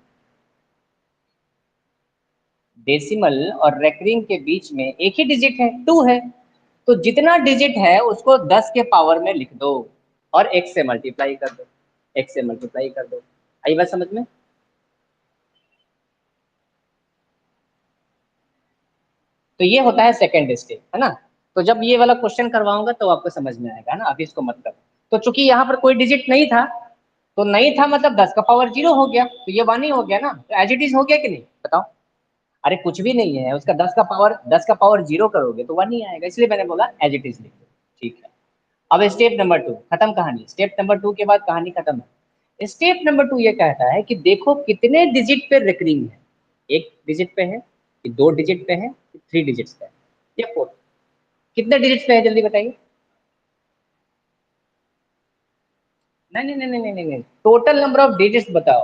डेसिमल और रेकरिंग के बीच में एक ही डिजिट है, 2 है। तो जितना डिजिट है उसको 10 के पावर में लिख दो और x से मल्टीप्लाई कर दो, x से मल्टीप्लाई कर दो। आई बात समझ में? तो ये होता है सेकेंड स्टेप, है ना। तो जब ये वाला क्वेश्चन करवाऊंगा तो आपको समझ में आएगा, है ना, अभी इसको मत करो। तो चूंकि यहाँ पर कोई डिजिट नहीं था, तो नहीं था मतलब 10 का पावर 0 हो गया, तो ये 1 ही हो गया ना, तो एज इट इज हो गया कि नहीं, बताओ। अरे कुछ भी नहीं है, उसका 10 का पावर 0 करोगे तो 1 ही आएगा, इसलिए मैंने बोला एज इट इज लिख दो, ठीक है। अब स्टेप नंबर 2 खत्म कहानी, स्टेप नंबर 2 के बाद कहानी खत्म है। स्टेप नंबर 2 ये कहता है कि देखो कितने डिजिट पे रिकरिंग है, एक डिजिट पे है कि 2 डिजिट पे है कि 3 डिजिट पे है, या 4, कितने डिजिट पे है जल्दी बताइए। नहीं नहीं नहीं नहीं नहीं नहीं, टोटल नंबर ऑफ डिजिट्स बताओ।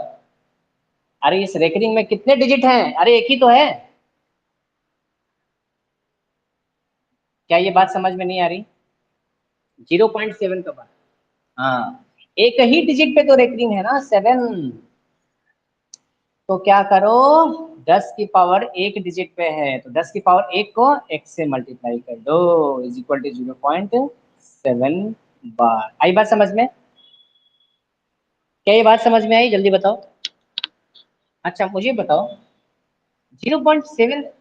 अरे इस रेकरिंग में कितने डिजिट हैं? अरे एक ही तो है। क्या ये बात समझ में नहीं आ रही? 0.7 का बात। हाँ, एक ही डिजिट पे तो रेकरिंग है ना, 7। तो क्या करो, 10 की पावर 1 डिजिट पे है, तो 10 की पावर 1 को x से मल्टीप्लाई कर दो, इज इक्वल टू 0.7 बार। आई बात समझ में? क्या ये बात समझ में आई? जल्दी बताओ। अच्छा मुझे बताओ, 0.7,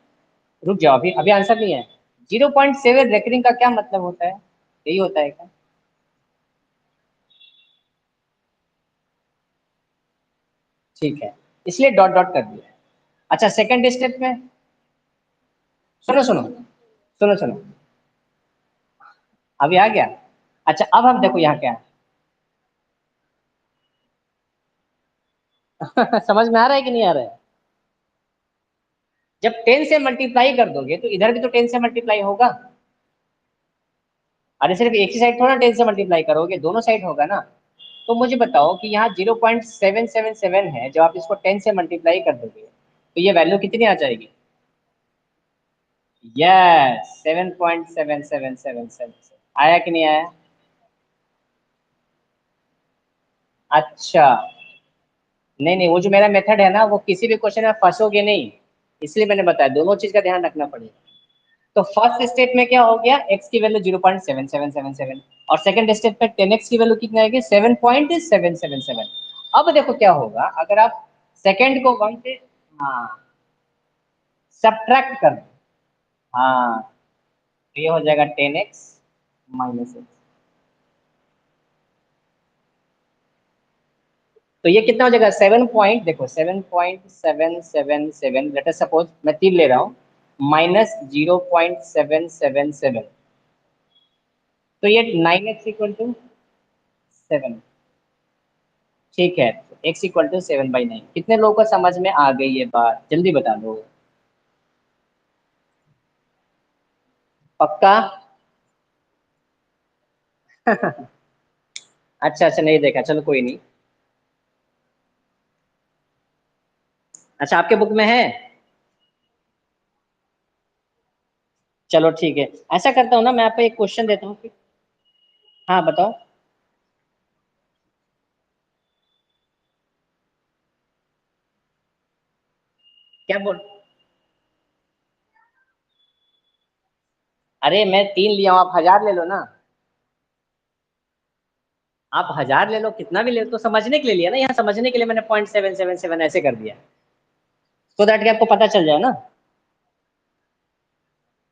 रुक जाओ, अभी अभी आंसर नहीं है। 0.7 रेकरिंग का क्या मतलब होता है? यही होता है क्या? ठीक है, इसलिए डॉट डॉट कर दिया है। अच्छा सेकंड स्टेप में, सुनो सुनो सुनो सुनो, अभी आ गया। अच्छा अब हम देखो यहाँ क्या है। समझ में आ रहा है कि नहीं आ रहा है? जब 10 से मल्टीप्लाई कर दोगे तो इधर भी तो 10 से मल्टीप्लाई होगा। अरे सिर्फ एक ही साइड थोड़ा 10 से मल्टीप्लाई करोगे, दोनों साइड होगा ना। तो मुझे बताओ कि यहाँ 0.777 है, जब आप इसको 10 से मल्टीप्लाई कर दोगे तो ये वैल्यू कितनी आ जाएगी? यस, 7.7777। आया कि नहीं आया? अच्छा, नहीं नहीं, वो जो मेरा मेथड है ना, वो किसी भी क्वेश्चन में फंसोगे नहीं, इसलिए मैंने बताया दोनों चीज का ध्यान रखना पड़ेगा। तो फर्स्ट स्टेप में क्या हो गया, x की वैल्यू 0.7777, और सेकंड स्टेप में 10x की वैल्यू कितनी आएगी? 7.777। अब देखो क्या होगा अगर आप सेकंड को 1 से, हाँ, सब्ट्रैक्ट कर दो। हाँ, तो ये हो जाएगा 10x माइनस एक्स। तो ये कितना हो जाएगा? 7 पॉइंट, देखो 7.777, लेट अस सपोज मैं 3 ले रहा हूँ, माइनस 0.777, तो ये 9x इक्वल टू 7। ठीक है, x इक्वल टू 7/9। कितने लोगों को समझ में आ गई ये बात? जल्दी बता दो। पक्का? अच्छा अच्छा, नहीं देखा, चलो कोई नहीं। अच्छा आपके बुक में है? चलो ठीक है, ऐसा करता हूँ ना, मैं आपको एक क्वेश्चन देता हूँ। हाँ बताओ। क्या बोल? अरे मैं 3 लिया हूँ, आप 1000 ले लो ना। आप 1000 ले लो, कितना भी ले लो, तो समझने के लिए लिया ना, यहाँ समझने के लिए मैंने 0.777 ऐसे कर दिया, सो दैट कि आपको पता चल जाए ना।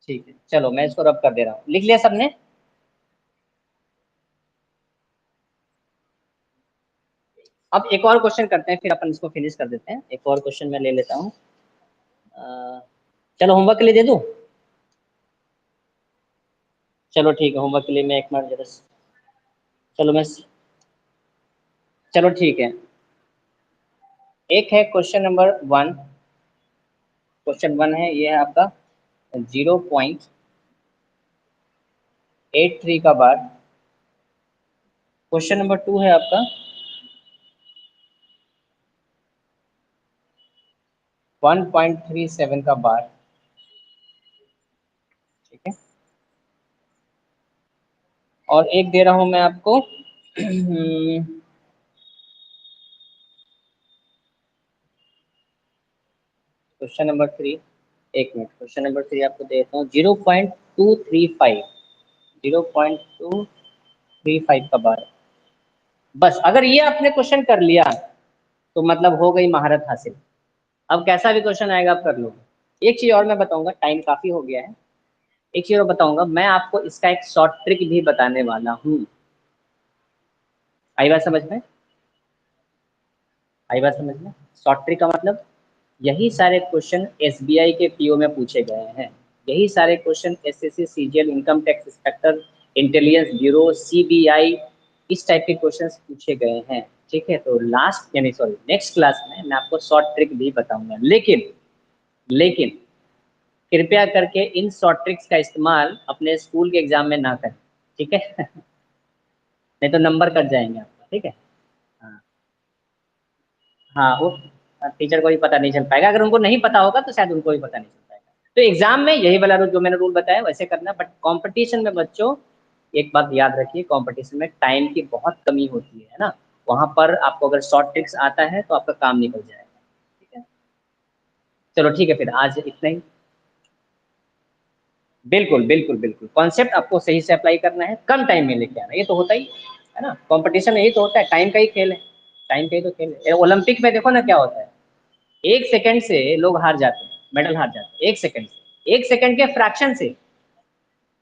ठीक है, चलो मैं इसको रब कर दे रहा हूँ, लिख लिया सबने? अब एक और क्वेश्चन करते हैं, फिर अपन इसको फिनिश कर देते हैं। एक और क्वेश्चन मैं ले लेता हूँ। चलो होमवर्क के लिए दे दूँ? चलो ठीक है, होमवर्क के लिए मैं एक मिनट जरा, चलो मैं, चलो ठीक है। एक है क्वेश्चन नंबर 1। क्वेश्चन 1 है, ये है आपका 0.83 का बार। क्वेश्चन नंबर 2 है आपका 1.37 का बार। ठीक है, और एक दे रहा हूं मैं आपको। क्वेश्चन नंबर 3, एक मिनट, क्वेश्चन नंबर 3 आपको देता हूँ 0.235। 0.235 का बार। बस अगर ये आपने क्वेश्चन कर लिया तो मतलब हो गई महारत हासिल। अब कैसा भी क्वेश्चन आएगा आप कर लो। एक चीज और मैं बताऊंगा, टाइम काफी हो गया है। एक चीज और बताऊंगा, मैं आपको इसका एक शॉर्ट ट्रिक भी बताने वाला हूँ। आई बात समझ में? आई बात समझ में? शॉर्ट ट्रिक का मतलब, यही सारे क्वेश्चन एसबीआई के पीओ में पूछे गए हैं। यही सारे question SSC, CGL, income tax inspector, intelligence bureau, CBI, इस टाइप के क्वेश्चंस पूछे गए हैं। ठीक है, तो लास्ट यानी सॉरी नेक्स्ट क्लास में मैं आपको शॉर्ट ट्रिक भी बताऊंगा, लेकिन लेकिन कृपया करके इन शॉर्ट ट्रिक्स का इस्तेमाल अपने स्कूल के एग्जाम में ना करें। ठीक है? नहीं तो नंबर कट जाएंगे आपका। ठीक है? हाँ, वो टीचर को भी पता नहीं चल पाएगा, अगर उनको नहीं पता होगा तो शायद उनको भी पता नहीं चल पाएगा। तो एग्जाम में यही वाला रूल जो मैंने रूल बताया वैसे करना, बट कंपटीशन में बच्चों एक बात याद रखिए, कंपटीशन में टाइम की बहुत कमी होती है ना, वहां पर आपको अगर शॉर्ट ट्रिक्स आता है तो आपका काम निकल जाएगा। ठीक है, चलो ठीक है, फिर आज इतना ही। बिल्कुल बिल्कुल बिल्कुल, कॉन्सेप्ट आपको सही से अप्लाई करना है, कम टाइम में लेके आना, ये तो होता ही है ना, कंपटीशन यही तो होता है, टाइम का ही खेल है, टाइम का ही तो खेल है। ओलंपिक में देखो ना क्या होता है, 1 सेकंड से लोग हार जाते हैं, मेडल हार जाते हैं 1 सेकंड से, 1 सेकंड के फ्रैक्शन से।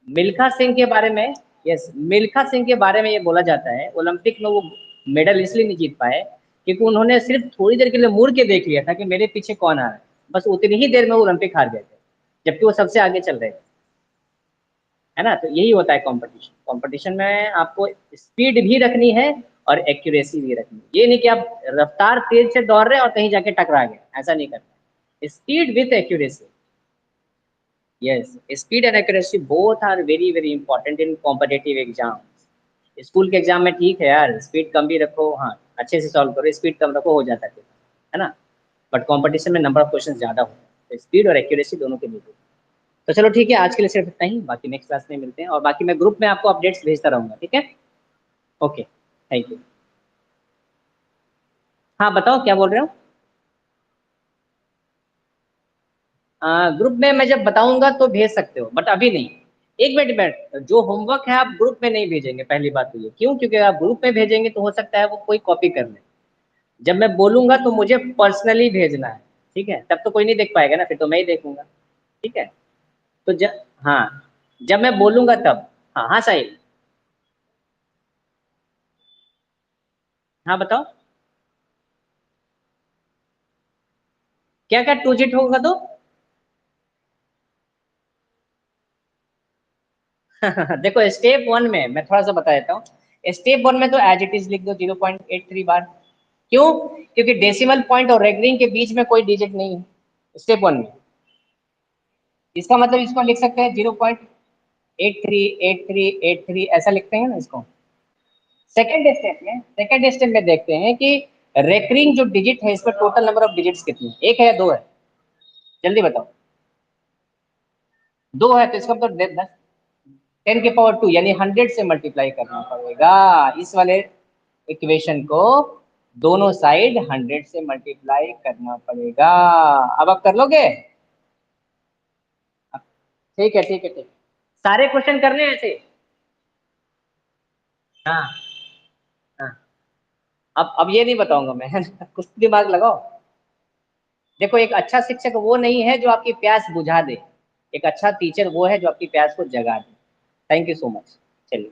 मिल्खा सिंह के बारे में, यस, मिल्खा सिंह के बारे में ये बोला जाता है, ओलंपिक में वो मेडल इसलिए नहीं जीत पाए क्योंकि उन्होंने सिर्फ थोड़ी देर के लिए मुड़ के देख लिया था कि मेरे पीछे कौन आ रहा है, बस उतनी ही देर में वो ओलंपिक हार गए थे, जबकि वो सबसे आगे चल रहे थे। है ना, तो यही होता है कंपटीशन, कंपटीशन में आपको स्पीड भी रखनी है और एक्यूरेसी भी रखनी है, ये नहीं कि आप रफ्तार तेज से दौड़ रहे हैं और कहीं जाके टकरा गए, ऐसा नहीं करना, speed with accuracy. Yes, speed and accuracy both are very very important in competitive exams. School के एग्जाम में ठीक है यार, स्पीड कम भी रखो, हाँ अच्छे से सॉल्व करो, स्पीड कम रखो हो जाता है ना, बट कंपटीशन में नंबर ऑफ क्वेश्चन ज्यादा होता है, तो स्पीड और एक्यूरेसी दोनों के लिए। तो चलो ठीक है, आज के लिए सिर्फ इतना ही, बाकी नेक्स्ट क्लास में मिलते हैं, और बाकी मैं ग्रुप में आपको अपडेट्स भेजता रहूंगा, ठीक है। Okay, thank you. हाँ बताओ क्या बोल रहे हो। ग्रुप में मैं जब बताऊंगा तो भेज सकते हो, बट अभी नहीं। एक मिनट मिनट, जो होमवर्क है आप ग्रुप में नहीं भेजेंगे, पहली बात तो ये, क्यों, क्योंकि आप ग्रुप में भेजेंगे तो हो सकता है वो कोई कॉपी कर ले, जब मैं बोलूंगा तो मुझे पर्सनली भेजना है, ठीक है, तब तो कोई नहीं देख पाएगा ना, फिर तो मैं ही देखूंगा। ठीक है, तो हाँ, जब मैं बोलूंगा तब। हाँ हाँ साहिल। हाँ बताओ। क्या क्या 2 डिजिट होगा तो। देखो स्टेप 1 में मैं थोड़ा सा बता देता हूँ, स्टेप 1 में तो एज इट इज लिख दो 0.83 बार। क्यों, क्योंकि डेसिमल पॉइंट और रेगरिंग के बीच में कोई डिजिट नहीं है स्टेप 1 में, इसका मतलब इसको लिख सकते हैं 0.838383 ऐसा लिखते हैं ना इसको। सेकेंड स्टेप में देखते हैं कि रेकरिंग जो डिजिट है, इसमें टोटल नंबर ऑफ डिजिट्स कितनी है, एक है या दो है, जल्दी बताओ। दो है तो इसका मतलब 10 की पावर 2 यानी 100 से मल्टीप्लाई करना पड़ेगा इस वाले इक्वेशन को, दोनों साइड 100 से मल्टीप्लाई करना पड़ेगा। अब आप कर लोगे। ठीक है ठीक है ठीक, सारे क्वेश्चन करने हैं ऐसे। हाँ हाँ, अब ये नहीं बताऊंगा मैं, कुछ दिमाग लगाओ। देखो एक अच्छा शिक्षक वो नहीं है जो आपकी प्यास बुझा दे, एक अच्छा टीचर वो है जो आपकी प्यास को जगा दे। Thank you so much. चलिए।